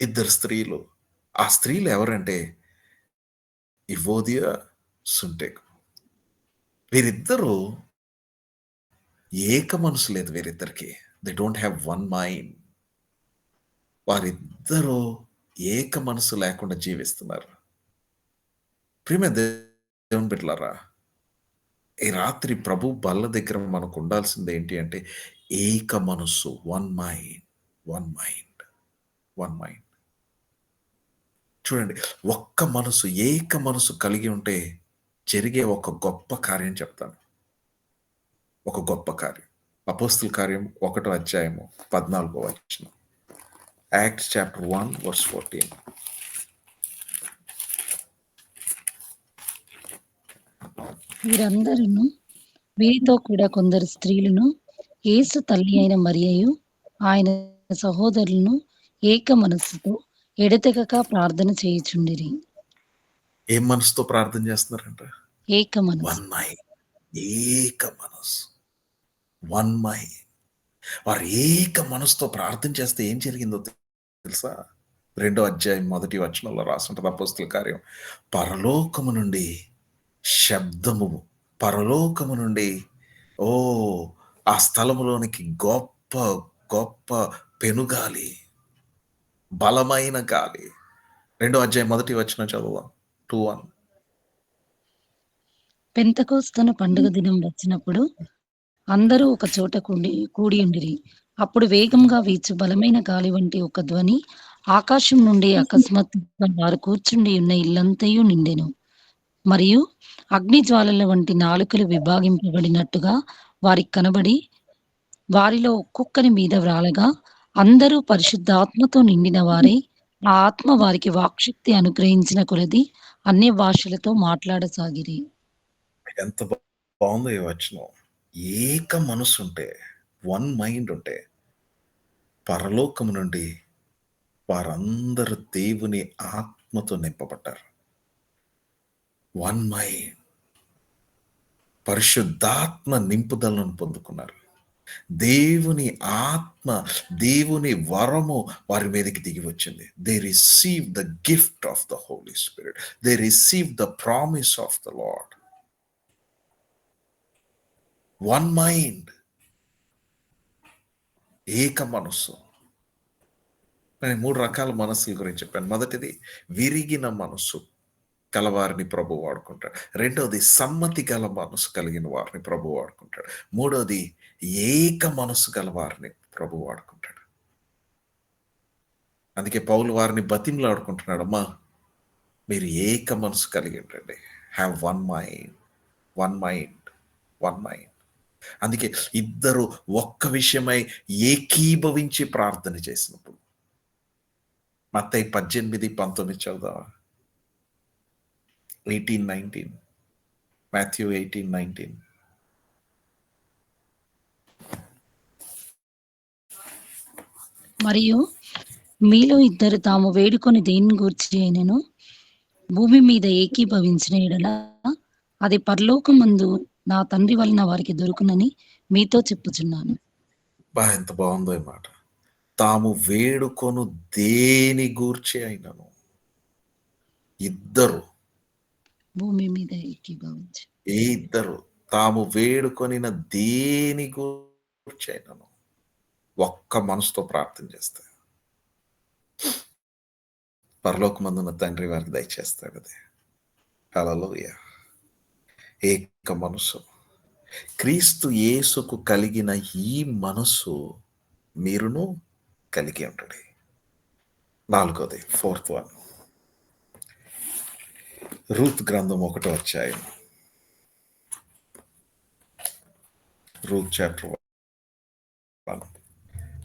ఇద్దరు స్త్రీలు. ఆ స్త్రీలు ఎవరంటే ఇవోదియా, సుంటెకు. వీరిద్దరూ ఏక మనసు లేదు వీరిద్దరికి. They don't have one mind. వారిద్దరూ ఏక మనసు లేకుండా జీవిస్తున్నారు. ప్రియమైన దేవుని బిడ్డలారా, ఈ రాత్రి ప్రభు బల్ల దగ్గర మనకు ఉండాల్సింది ఏంటి అంటే ఏక మనస్సు, one mind, one mind, one mind. చూడండి, ఒక్క మనసు, ఏక మనసు కలిగి ఉంటే జరిగే ఒక గొప్ప కార్యం చెప్తాను. ఒక గొప్ప కార్యం. అపోస్తుల కార్యం 1వ అధ్యాయము 14వ వచనం. Acts chapter 1 verse 14. వీరందరును వీరితో కూడా కొందరు స్త్రీలను యేసు తల్లి అయిన మరియయు ఆయన సహోదరులను ఏక మనస్సుతో ఎడతెగక ప్రార్థన చేయుచుండిరి. ఏం మనసుతో ప్రార్థన చేస్తున్నారంట? ఏక మనస్సు. వన్ మైండ్, ఏక మనసు, వన్ మైండ్. వారు ఏక మనసుతో ప్రార్థన చేస్తే ఏం జరిగిందో తెలుసా? 2వ అధ్యాయం 1వ వచనంలో రాసుంటది అపోస్తుల కార్యం. పరలోకము నుండి శబ్దము, పరలోకము నుండి ఆ స్థలములోనికి గొప్ప గొప్ప పెనుగాలి, బలమైన గాలి. 2వ అధ్యాయం 1వ వచనం చదువుదాం. 2:1. పెంతెకొస్తు పండుగ దినం వచ్చినప్పుడు అందరూ ఒక చోట కూడి ఉండిరి. అప్పుడు వేగంగా వీచు బలమైన గాలి వంటి ఒక ధ్వని ఆకాశం నుండి అకస్మాత్తుగా వారు కూర్చుండి ఉన్న ఇల్లంతయు నిండెను. మరియు అగ్ని జ్వాలల వంటి నాలుకలు విభాగింపబడినట్టుగా వారికి కనబడి వారిలో ఒక్కొక్కరి మీద వ్రాలగా అందరూ పరిశుద్ధాత్మతో నిండిన వారై ఆ ఆత్మ వారికి వాక్శక్తి అనుగ్రహించిన కొలది అన్య భాషలతో మాట్లాడసాగిరి. ఎంత బాగుందో ఈ వచనం. ఏక మనసు ఉంటే, వన్ మైండ్ ఉంటే పరలోకము నుండి వారందరూ దేవుని ఆత్మతో నింపబడ్డారు. వన్ మైండ్, పరిశుద్ధాత్మ నింపుదలను పొందుకున్నారు. దేవుని ఆత్మ, దేవుని వరము వారి మీదకి దిగి వచ్చింది. They receive the gift of the Holy Spirit. They receive the promise of the Lord. One mind, ఏక మనస్సు. నేను 3 రకాల మనస్సుల గురించి చెప్పాను. మొదటిది విరిగిన మనస్సు కలవారిని ప్రభు వాడుకుంటాడు. రెండవది సమ్మతి గల మనసు కలిగిన వారిని ప్రభు వాడుకుంటాడు. మూడవది ఏక మనస్సు గల వారిని ప్రభు వాడుకుంటాడు. అందుకే పౌలు వారిని బతిమలాడుకుంటున్నాడు, అమ్మా మీరు ఏక మనసు కలిగి ఉండండి. Have one mind, one mind, one mind. అందుకే ఇద్దరు ఒక్క విషయమై ఏకీభవించి ప్రార్థన చేసినప్పుడు మత్తయి 18:19 చదువుదామా. 18:19. మాథ్యూ 18:19. మరియు మీలో ఇద్దరు తాము వేడుకొని దేని గూర్చి అయినను భూమి మీద ఏకీభవించిన ఎడల అది పరలోకమందు నా తండ్రి వలన వారికి దొరుకునని మీతో చెప్పుచున్నాను. ఎంత బాగుందో ఈ మాట. తాము వేడుకొను దేని గూర్చి అయినను ఇద్దరు, భూమి మీద ఏకీభవించి ఇద్దరు తాము వేడుకొనిన దేని గూర్చి అయినను ఒక్క మనసుతో ప్రార్థన చేస్తారు, పరలోకమందున్న తండ్రి వారికి దయచేస్తాడు. అది హల్లెలూయా. ఏక మనసు. క్రీస్తు యేసుకు కలిగిన ఈ మనసు మీరును కలిగి ఉండండి. 4వ, 4th one. రూత్ గ్రంథం 1వ అధ్యాయం. రూత్ చాప్టర్ 1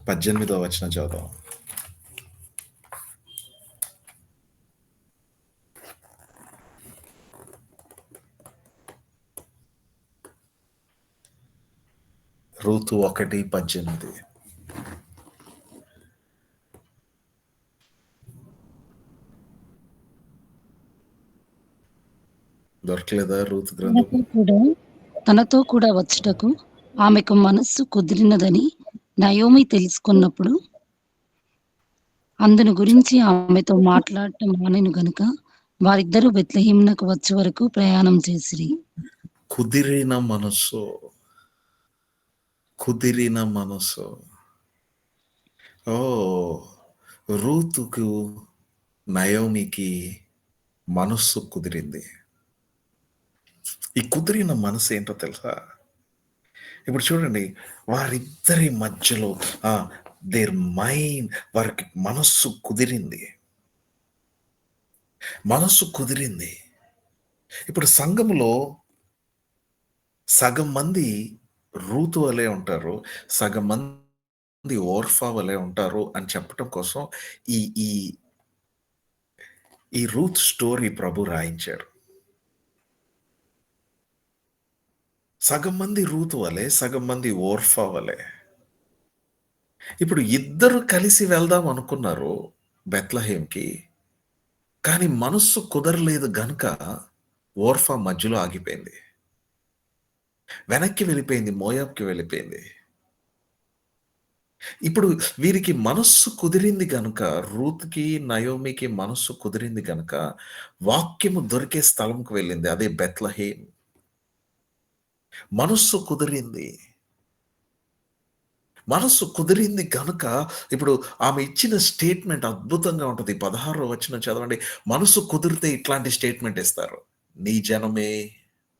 18వ వచనం చదువుదాం. రూతు 1:18. దొరకలేదా రూత్ గ్రంథం? తనతో కూడా వచ్చుటకు ఆమెకు మనస్సు కుదిరినదని నయోమి తెలుసుకున్నప్పుడు అందును గురించి ఆమెతో మాట్లాడటం మానెను గనుక వారిద్దరూ బెత్లెహేమునకు వచ్చే వరకు ప్రయాణం చేసిరి. కుదిరిన మనస్సు, కుదిరిన మనస్సు. ఓ రూతుకు నయోమికి మనస్సు కుదిరింది. ఈ కుదిరిన మనసు ఏంటో తెలుసా? ఇప్పుడు చూడండి, వారిద్దరి మధ్యలో దేర్ మైండ్, వారికి మనస్సు కుదిరింది. మనస్సు కుదిరింది. ఇప్పుడు సంఘములో సగం మంది రూతు వలె ఉంటారు, సగం మంది ఓర్ఫా వలె ఉంటారు అని చెప్పటం కోసం ఈ ఈ ఈ రూత్ స్టోరీ ప్రభు రాయించాడు. సగం మంది రూతు వలె, సగం మంది ఓర్ఫా వలె. ఇప్పుడు ఇద్దరు కలిసి వెళ్దాం అనుకున్నారు బెత్లెహేమ్‌కి. కానీ మనస్సు కుదరలేదు గనుక ఓర్ఫా మధ్యలో ఆగిపోయింది. వెనక్కి వెళ్ళిపోయింది, మోయాబ్‌కి వెళ్ళిపోయింది. ఇప్పుడు వీరికి మనస్సు కుదిరింది గనుక, రూత్‌కి, నయోమికి మనస్సు కుదిరింది గనుక వాక్యము దొరికే స్థలంకు వెళ్ళింది. అదే బెత్లెహేమ్. మనస్సు కుదిరింది. మనస్సు కుదిరింది గనుక ఇప్పుడు ఆమె ఇచ్చిన స్టేట్మెంట్ అద్భుతంగా ఉంటుంది. 16వ వచనం చదవండి. మనస్సు కుదిరితే ఇట్లాంటి స్టేట్మెంట్ ఇస్తారు. నీ జనమే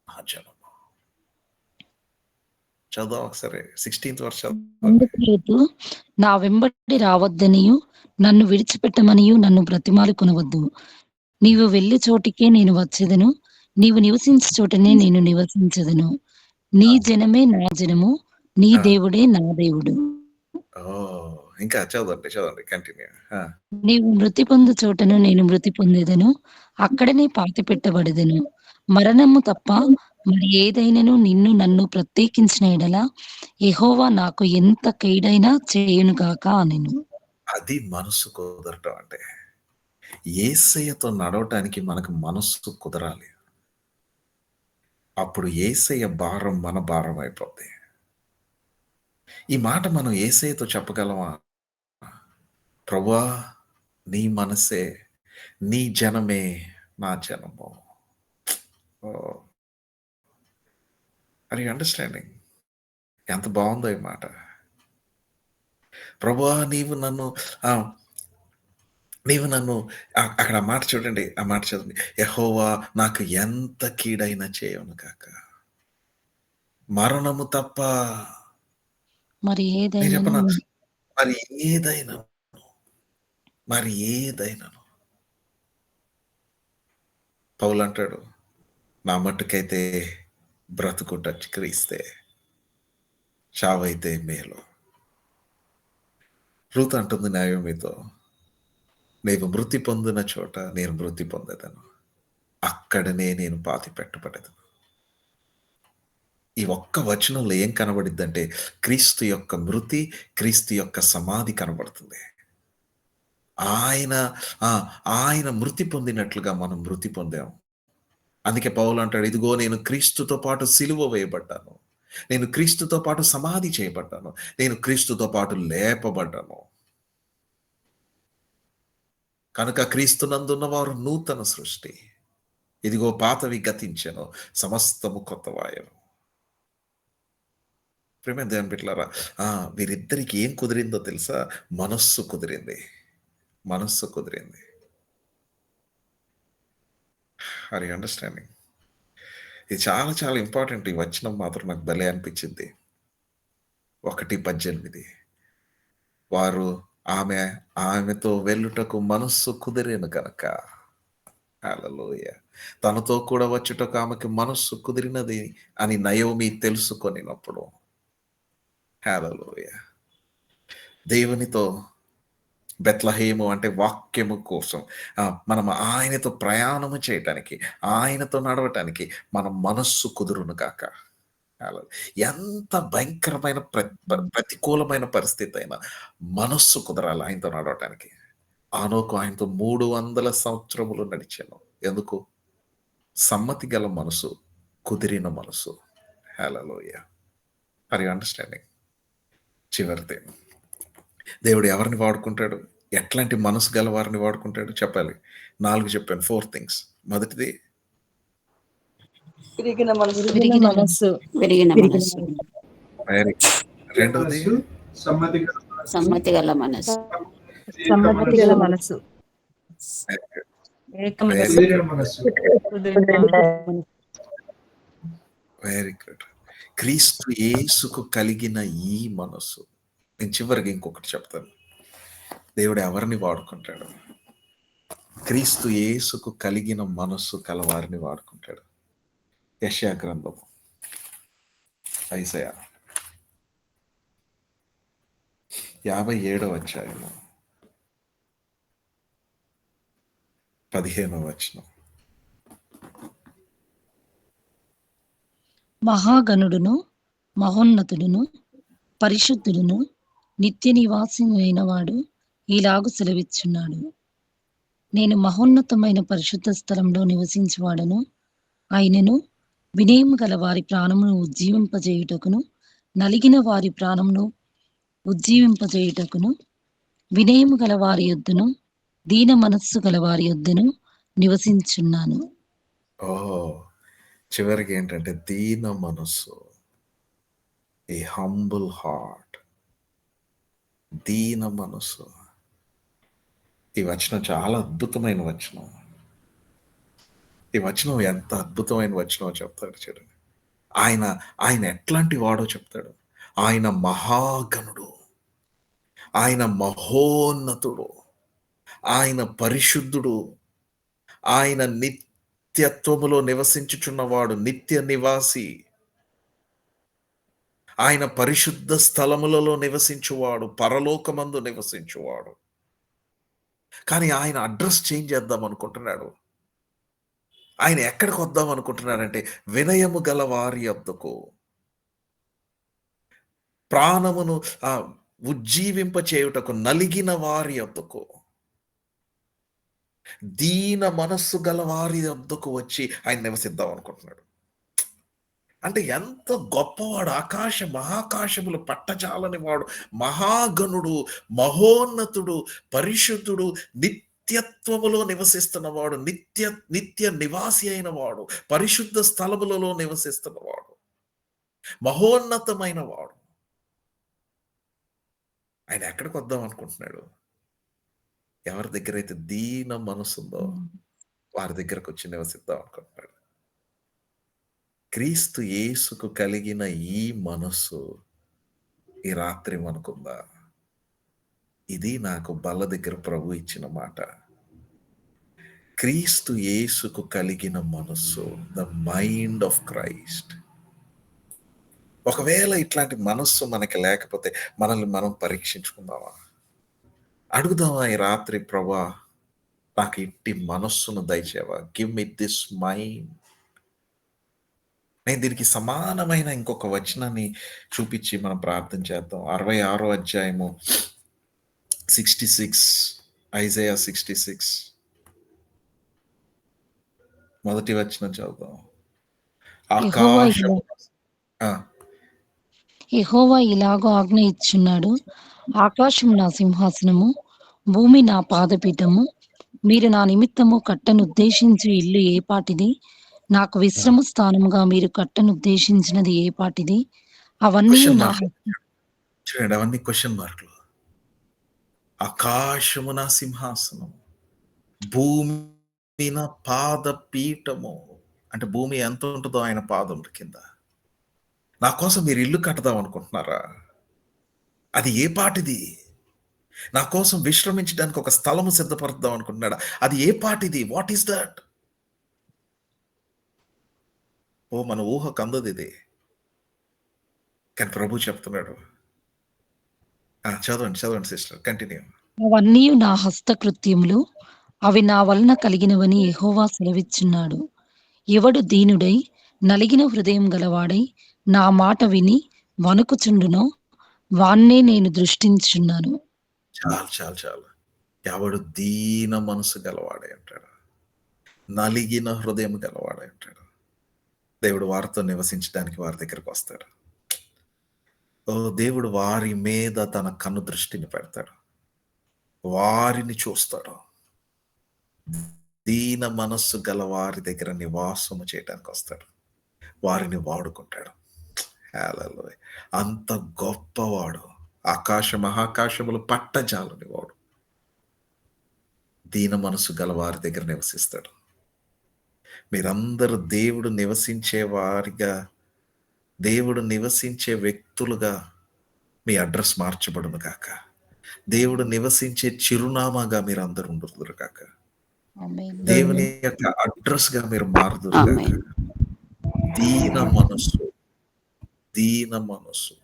నా జనము. చదువు ఒకసారి 16th వర్స్ చదవండి. అందుకు రూతు, నా వెంబడి రావద్దనియు నన్ను విడిచిపెట్టమనియు నన్ను బ్రతిమాలు కొనవద్దు. నీవు వెళ్ళే చోటికే నేను వచ్చేదను, నీవు నివసించే చోటనే నేను నివసించెదను. నీ జనమే నా జనము, నీ ఆ. దేవుడే నా దేవుడు. ఇంకా చదవండి కంటిన్యూ. నీవు మృతి పొందు చోటను నేను మృతి పొందేదను, అక్కడనే పాతి పెట్టబడెదను. మరణము తప్ప మరి ఏదైనను నిన్ను నన్ను ప్రత్యేకించిన ఎడల యెహోవా నాకు ఎంత కీడైనా చేయును గాక అనెను. అది మనస్సు కుదరటం అంటే. యేసయ్యతో నడవటానికి మనకు మనస్సు కుదరాలి. అప్పుడు యేసయ్య భారం మన భారం అయిపోద్ది. ఈ మాట మనం యేసయ్యతో చెప్పగలమా? ప్రభువా, నీ మనసే, నీ జనమే నా జనము. Are you understanding? ఎంత బావుందో ఈ మాట. ప్రభువా, నీవు నన్ను అక్కడ ఆ మాట చూడండి, ఆ మాట చదవండి. యెహోవా నాకు ఎంత కీడైనా చేయను కాక. మరణము తప్ప మరి నేను ఏదైనను చెప్పనా? మరి ఏదైనాను పౌలు అంటాడు, నా మట్టుకైతే బ్రతుకుట క్రీస్తే, చావైతే మేలు. రూతు అంటుంది నయోమితో, నీవు మృతి పొందిన చోట నేను మృతి పొందేదను, అక్కడనే నేను పాతి పెట్టబడేదను. ఈ ఒక్క వచనంలో ఏం కనబడిద్దంటే క్రీస్తు యొక్క మృతి, క్రీస్తు యొక్క సమాధి కనబడుతుంది. ఆయన మృతి పొందినట్లుగా మనం మృతి పొందాము. అందుకే పౌలు అంటాడు, ఇదిగో నేను క్రీస్తుతో పాటు సిలువ వేయబడ్డాను, నేను క్రీస్తుతో పాటు సమాధి చేయబడ్డాను, నేను క్రీస్తుతో పాటు లేపబడ్డాను. కనుక క్రీస్తునందున్న వారు నూతన సృష్టి. ఇదిగో పాతవి గతించెను, సమస్తము కొత్తవాయను. ప్రేమ దేవుని బిడ్డలారా, వీరిద్దరికి ఏం కుదిరిందో తెలుసా? మనస్సు కుదిరింది. మనస్సు కుదిరింది. Are you understanding? ఇది చాలా చాలా ఇంపార్టెంట్. ఈ వచనం మాత్రం నాకు భలే అనిపించింది. 1:18 వారు ఆమెతో వెళ్ళుటకు మనస్సు కుదిరేను గనక. హల్లెలూయా. తనతో కూడా వచ్చుటకు ఆమెకి మనస్సు కుదిరినది అని నయోమి తెలుసుకొనినప్పుడు, హల్లెలూయా, దేవునితో బెత్లహేము అంటే వాక్యము కోసం మనం ఆయనతో ప్రయాణము చేయటానికి, ఆయనతో నడవటానికి మన మనస్సు కుదురును గాక. ఎంత భయంకరమైన ప్రతికూలమైన పరిస్థితి అయినా మనస్సు కుదరాలి ఆయనతో నడవటానికి. ఆనోకు ఆయనతో 300 సంవత్సరములు నడిచాను. ఎందుకు? సమ్మతి గల మనసు, కుదిరిన మనసు. హల్లెలూయా. Are you understanding? చివరిది, దేవుడు ఎవరిని వాడుకుంటాడు? ఎట్లాంటి మనసు గల వారిని వాడుకుంటాడు చెప్పాలి. 4 చెప్పాను. 4 థింగ్స్. మొదటిది విరిగిన మనసు విరిగిన మనస్సు. విరిగిన మనస్సు, వెరీ రెండవది సమ్మతి గల మనస్సు, సమ్మతి గల మనసు ఏక మనసు వెరీ గుడ్. క్రీస్తు యేసుకు కలిగిన ఈ మనసు. నేను చివరికి ఇంకొకటి చెప్తాను. దేవుడు ఎవరిని వాడుకుంటాడు? క్రీస్తు యేసుకు కలిగిన మనస్సు కలవారిని వాడుకుంటాడు. యెషయా గ్రంథము, యెషయా 57వ అధ్యాయము 15వ వచనం. మహాగణుడును, మహోన్నతుడును, పరిశుద్ధుడును, నిత్య నివాసి అయిన వాడు ఇలాగు సెలవిచ్చున్నాడు. నేను మహోన్నతమైన పరిశుద్ధ స్థలంలో నివసించువాడను. ఆయనను వినయము గల వారి ప్రాణమును ఉజ్జీవింపజేయుటకును, నలిగిన వారి ప్రాణమును ఉజ్జీవింపజేయుటకును, వినయము గల వారి యొద్దను, దీన మనస్సు గల వారి యొద్దను నివసించున్నాను. ఓ చివరికి ఏంటంటే దీన మనస్సు, ఏ హంబుల్ హార్ట్, దీన మనస్సు. ఈ వచనం చాలా అద్భుతమైన వచనం. ఈ వచనం ఎంత అద్భుతమైన వచనం చెప్తాడు చూడండి. ఆయన ఎట్లాంటి వాడో చెప్తాడు. ఆయన మహాగణుడు, ఆయన మహోన్నతుడు, ఆయన పరిశుద్ధుడు, ఆయన నిత్యత్వములో నివసించుచున్నవాడు, నిత్య నివాసి, ఆయన పరిశుద్ధ స్థలములలో నివసించువాడు, పరలోకమందు నివసించువాడు. కానీ ఆయన అడ్రస్ చేంజ్ చేద్దాం అనుకుంటున్నాడు. ఆయన ఎక్కడికి వద్దాం అనుకుంటున్నాడంటే వినయము గల వారి యొద్దకు, ప్రాణమును ఉజ్జీవింప చేయుటకు నలిగిన వారి యొద్దకు, దీన మనస్సు గల వారి యొద్దకు వచ్చి ఆయన నివసిద్దాం అనుకుంటున్నాడు. అంటే ఎంత గొప్పవాడు! మహాకాశములు పట్టజాలని వాడు, మహాగణుడు, మహోన్నతుడు, పరిశుద్ధుడు, నిత్యత్వములో నివసిస్తున్నవాడు, నిత్య నివాసి అయిన వాడు, పరిశుద్ధ స్థలములలో నివసిస్తున్నవాడు, మహోన్నతమైన వాడు. ఆయన ఎక్కడికి వద్దాం అనుకుంటున్నాడు? ఎవరి దగ్గర అయితే దీన మనసుందో వారి దగ్గరకు వచ్చి నివసిద్దాం అనుకుంటున్నాడు. క్రీస్తు యేసుకు కలిగిన ఈ మనస్సు ఈ రాత్రి మనకుందా? ఇది నాకు బల్ల దగ్గర ప్రభు ఇచ్చిన మాట. క్రీస్తు యేసుకు కలిగిన మనస్సు, ద మైండ్ ఆఫ్ క్రైస్ట్. ఒకవేళ ఇట్లాంటి మనస్సు మనకి లేకపోతే మనల్ని మనం పరీక్షించుకుందామా? అడుగుదామా ఈ రాత్రి, ప్రభా నాకు ఇట్టి మనస్సును దయచేవా? Give me this mind. నేను దీనికి సమానమైన ఇంకొక వచనాన్ని చూపించి మనం ప్రార్థన చేద్దాం. 66వ అధ్యాయము 66, ఐజయా 66 మొదటి వచనం చదువుదాం. యెహోవా ఇలాగో ఆజ్ఞ ఇచ్చున్నాడు. ఆకాశం నా సింహాసనము, భూమి నా పాదపీఠము. మీరు నా నిమిత్తము కట్టనుద్దేశించు ఇల్లు ఏ పాటిది? నాకు విశ్రమ స్థానముగా మీరు కట్టనుద్దేశించినది ఏ పాటిది? అవన్నీ చూడండి, అవన్నీ క్వశ్చన్ మార్కులు. ఆకాశము నా సింహాసనం, భూమి నా పాదపీఠము. అంటే భూమి ఎంత ఉంటుందో ఆయన పాదముల కింద. నా కోసం మీరు ఇల్లు కట్టదాం అనుకుంటున్నారా? అది ఏ పాటిది? నా కోసం విశ్రమించడానికి ఒక స్థలము సిద్ధపరుద్దాం అనుకుంటున్నాడా? అది ఏ పాటిది? What is that? మన ఊహకు అందదిది. కానీ ప్రభు చెప్తున్నాడు. చదవండి సిస్టర్. కంటిన్యూ. అవన్నీయు నా హస్తకృత్యములు, అవి నా వలన కలిగినవని యెహోవా సెలవిచ్చున్నాడు. ఎవడు దీనుడై నలిగిన హృదయం గలవాడై నా మాట విని వణుకుచుండునో వాణ్ణే నేను దృష్టించుచున్నాను. చాలు. ఎవడు దీన మనసు గలవాడే అంటాడు. నలిగిన హృదయం గలవాడే అంటాడు. దేవుడు వారితో నివసించడానికి వారి దగ్గరకు వస్తాడు. దేవుడు వారి మీద తన కన్ను దృష్టిని పెడతాడు. వారిని చూస్తాడు. దీన మనస్సు గల వారి దగ్గర నివాసము చేయడానికి వస్తాడు. వారిని వాడుకుంటాడు. హల్లెలూయా. అంత గొప్పవాడు. మహాకాశములు పట్టజాలని వాడు. దీన మనసు గల వారి దగ్గర నివసిస్తాడు. మీరందరూ దేవుడు నివసించే వ్యక్తులుగా మీ అడ్రస్ మార్చబడును కాక. దేవుడు నివసించే చిరునామాగా మీరు అందరూ ఉండుదురు కాక. దేవుని యొక్క అడ్రస్ గా మీరు మారుదురు కాక. దీన మనస్సు.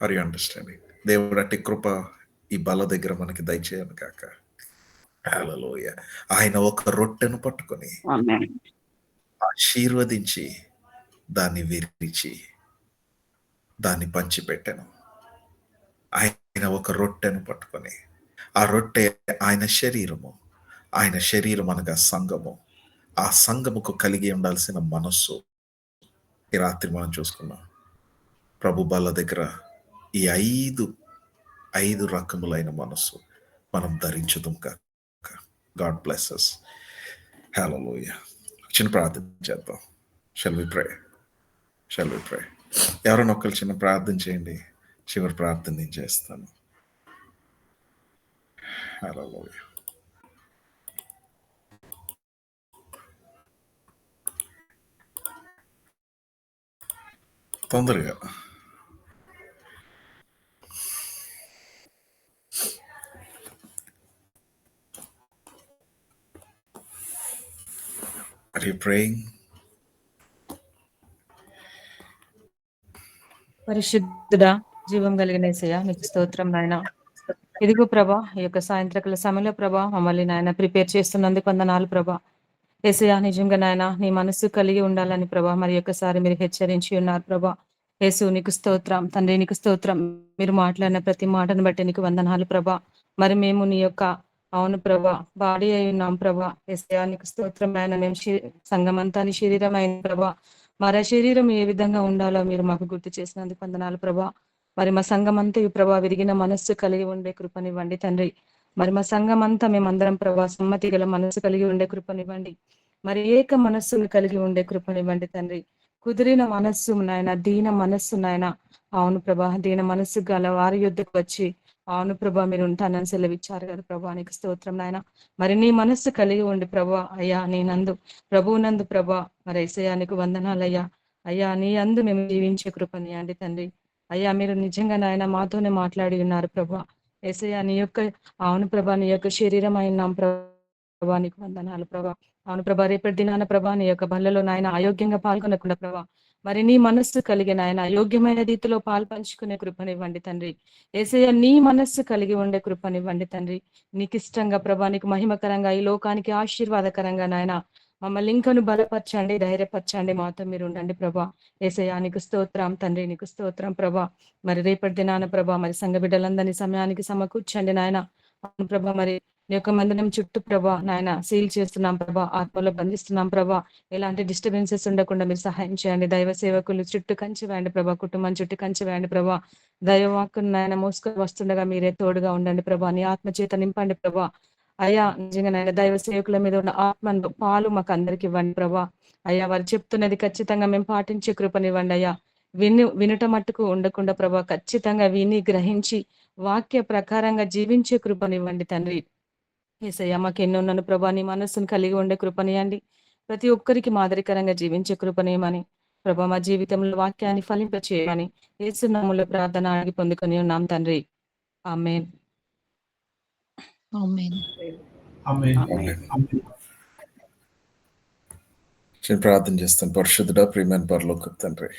Are you understanding? దేవుడు అట్టి కృప ఈ బల దగ్గర మనకి దయచేయను కాక. హల్లెలూయా. ఆయన ఒక రొట్టెను పట్టుకొని ఆశీర్వదించి దాన్ని విరిచి దాన్ని పంచిపెట్టాను. ఆయన ఒక రొట్టెను పట్టుకొని, ఆ రొట్టె ఆయన శరీరం అనగా సంఘము. ఆ సంఘముకు కలిగి ఉండాల్సిన మనస్సు ఈ రాత్రి మనం చూసుకున్నాం. ప్రభు బల్ల దగ్గర ఈ ఐదు రకములైన మనస్సు మనం ధరించుదాం కాక. God bless us. హల్లెలూయా. చిన్న ప్రార్థన చేద్దాం. Shall we pray? ఎవరైనా ఒకరు చిన్న ప్రార్థన చేయండి. చివరి ప్రార్థన నేను చేస్తాను. హల్లెలూయా. తొందరగా Are you praying? పరిశుద్ధుడా, జీవం కలిగిన యేసయ్య, మీకు స్తోత్రం నాయన. ఇదిగో ప్రభా, ఈ యొక్క సాయంత్రకాల సమయంలో ప్రభా మమ్మల్ని నాయన ప్రిపేర్ చేస్తున్నందుకు వందనాలు ప్రభా. యేసయ్య, నిజంగా నాయన నీ మనసు కలిగి ఉండాలని ప్రభా మరి ఒక్కసారి మీరు హెచ్చరించి ఉన్నారు ప్రభా. యేసు నీకు స్తోత్రం తండ్రి, నీకు స్తోత్రం. మీరు మాట్లాడిన ప్రతి మాటను బట్టి నీకు వందనాలు ప్రభా. మరి మేము నీ యొక్క అవును ప్రభా బాడీ అయి ఉన్నాం ప్రభా. యేసయ్య, నీకు స్తోత్రం నాయన. మేము సంఘమంతా నీ శరీరం అయిన ప్రభా. మరి ఆ శరీరం ఏ విధంగా ఉండాలో మీరు మాకు గుర్తు చేసినందుకు వందనాలు ప్రభా. మరి మా సంఘం అంతా ఈ ప్రభా విరిగిన మనస్సు కలిగి ఉండే కృపనివ్వండి తండ్రి. మరి మా సంఘం అంతా మేమందరం ప్రభా సమ్మతి గల మనస్సు కలిగి ఉండే కృపనివ్వండి. మరి ఏక మనస్సును కలిగి ఉండే కృపనివ్వండి తండ్రి. కుదిరిన మనస్సు నాయన, దీన మనస్సు నాయన. అవును ప్రభా, దీన మనస్సు గల వారి యుద్ధకు వచ్చి అవును ప్రభా మీరు ఉంటానని సెలవిచ్చారు కదా ప్రభా. నీకు స్తోత్రం నాయన. మరి నీ మనస్సు కలిగి ఉండి ప్రభా అయ్యా నీ నందు ప్రభువునందు ప్రభా మరి యేసయ్యా నీకు వందనాలయ్యా. అయ్యా నీ అందు మేము జీవించే కృపనియండి తండ్రి. అయ్యా మీరు నిజంగా నాయన మాతోనే మాట్లాడి ఉన్నారు ప్రభా. యేసయ్యా నీ యొక్క అవును ప్రభా నీ యొక్క శరీరం అయినాం ప్రభా. నీకు వందనాలు ప్రభా. అవును ప్రభా, రేపటి దినాన ప్రభా నీ యొక్క బల్లలో నాయన అయోగ్యంగా పాల్గొనకుండా ప్రభా మరి నీ మనస్సు కలిగిన ఆయన యోగ్యమైన రీతిలో పాలు పంచుకునే కృపనివ్వండి తండ్రి. యేసయ్య నీ మనస్సు కలిగి ఉండే కృపనివ్వండి తండ్రి. నీకు ఇష్టంగా ప్రభా, నీకు మహిమకరంగా, ఈ లోకానికి ఆశీర్వాదకరంగా నాయన మమ్మల్ని ఇంకను బలపరచండి, ధైర్యపరచండి. మాతో మీరు ఉండండి ప్రభా. యేసయ్య నీకు స్తోత్రం తండ్రి, నీకు స్తోత్రం ప్రభా. మరి రేపటి దినాన ప్రభా మరి సంఘ బిడ్డలందరినీ సమయానికి సమకూర్చండి నాయన. అవును ప్రభా, మరి నీ యొక్క మందిరం చుట్టూ ప్రభా నాయన సీల్ చేస్తున్నాం ప్రభా, ఆత్మలో బంధిస్తున్నాం ప్రభా. ఎలాంటి డిస్టర్బెన్సెస్ ఉండకుండా మీరు సహాయం చేయండి. దైవ సేవకులు చుట్టూ కంచి వేయండి ప్రభా, కుటుంబం చుట్టూ కంచి వేయండి ప్రభా. దైవవాక్కును నాయన మోసుకొని వస్తుండగా మీరే తోడుగా ఉండండి ప్రభా. నీ ఆత్మ చేత నింపండి ప్రభా. అయ్యా నిజంగా నాయన దైవ సేవకుల మీద ఉన్న ఆత్మను పాలు మాకు అందరికి ఇవ్వండి ప్రభా. అయ్యా వారు చెప్తున్నది ఖచ్చితంగా మేము పాటించే కృపనివ్వండి అయ్యా. వినుట మట్టుకు ఉండకుండా ప్రభా ఖచ్చితంగా విని గ్రహించి వాక్య ప్రకారంగా జీవించే కృపనివ్వండి తండ్రి. యేసయ్య మాకు ఎన్నోన్నను ప్రభా నీ మనస్సును కలిగి ఉండే కృపనియండి. ప్రతి ఒక్కరికి మాదిరికరంగా జీవించే కృపనేమని ప్రభా మా జీవితంలో వాక్యాన్ని ఫలింప చేయమని యేసు నామములో ప్రార్థన అడిగి పొందుకొని ఉన్నాం తండ్రి. ఆమేన్. ఆమేన్. ఆమేన్. ఆమేన్. నేను ప్రార్థన చేస్తాను. పరిశుద్ధుడా, ప్రియమైన పరలోకపు తండ్రి,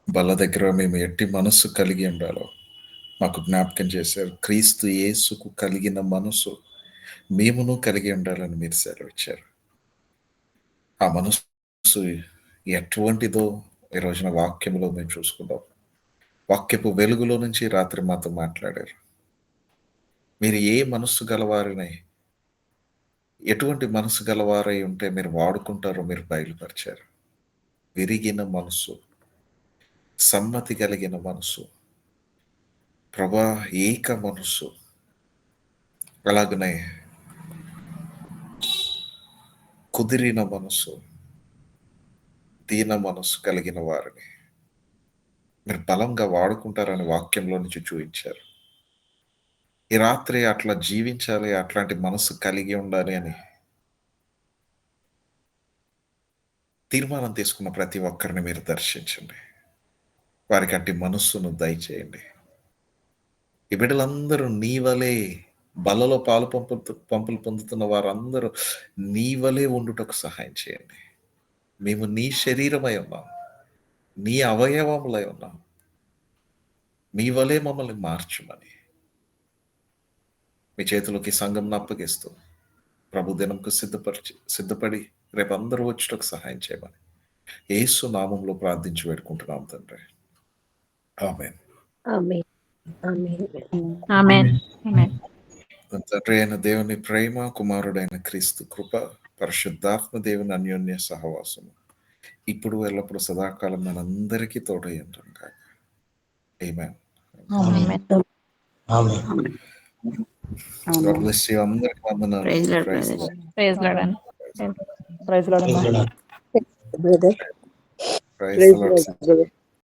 బల్ల దగ్గర మేము ఎట్టి మనస్సు కలిగి ఉండాలో మాకు జ్ఞాపకం చేశారు. క్రీస్తు యేసుకు కలిగిన మనసు మేమును కలిగి ఉండాలని మీరు సెలవిచ్చారు. ఆ మనస్సు ఎటువంటిదో ఈ రోజున వాక్యంలో మేము చూసుకుందాం. వాక్యపు వెలుగులో నుంచి రాత్రి మాతో మాట్లాడారు. మీరు ఏ మనస్సు గలవారిని, ఎటువంటి మనసు గలవారై ఉంటే మీరు వాడుకుంటారో మీరు బయలుపరిచారు. విరిగిన మనసు, సమ్మతి కలిగిన మనసు, ప్రభా ఏక మనసు, అలాగనే కుదిరిన మనసు, దీన మనసు కలిగిన వారిని మీరు బలంగా వాడుకుంటారని వాక్యంలో నుంచి చూపించారు. ఈ రాత్రి అట్లా జీవించాలి, అట్లాంటి మనసు కలిగి ఉండాలి అని తీర్మానం తీసుకున్న ప్రతి ఒక్కరిని మీరు దర్శించండి. వారికి అట్టి మనస్సును దయచేయండి. ఈ బిడ్డలందరూ నీ వలే బలలో పాలు పంపులు పొందుతున్న వారందరూ నీ వలే ఉండుటకు సహాయం చేయండి. మేము నీ శరీరమై ఉన్నాం, నీ అవయవములై ఉన్నాం. మీ వలే మమ్మల్ని మార్చుమని మీ చేతిలోకి సంఘంను అప్పగిస్తూ ప్రభు దినంకు సిద్ధపడి రేపు అందరూ వచ్చేటకు సహాయం చేయమని యేసు నామంలో ప్రార్థించి పెట్టుకుంటున్నాం తండ్రి. ఆమేన్. ఆమేన్. ఆమేన్. ఆమేన్. తండ్రి అయిన దేవుని ప్రేమ, కుమారుడైన క్రీస్తు కృప, పరిశుద్ధాత్మ దేవుని అన్యోన్య సహవాసము ఇప్పుడు ఎల్లప్పుడు సదాకాలం మనందరికీ తోడై ఉంటుంది కాక. ఆమేన్. God bless you. అందరికీ వందనాలు. Praise Lord, Praise brother. Lord. Praise Lord అండి. ప్రైజ్ లార్డ్ అమ్మా. Brother Praise praise the Lord. Brother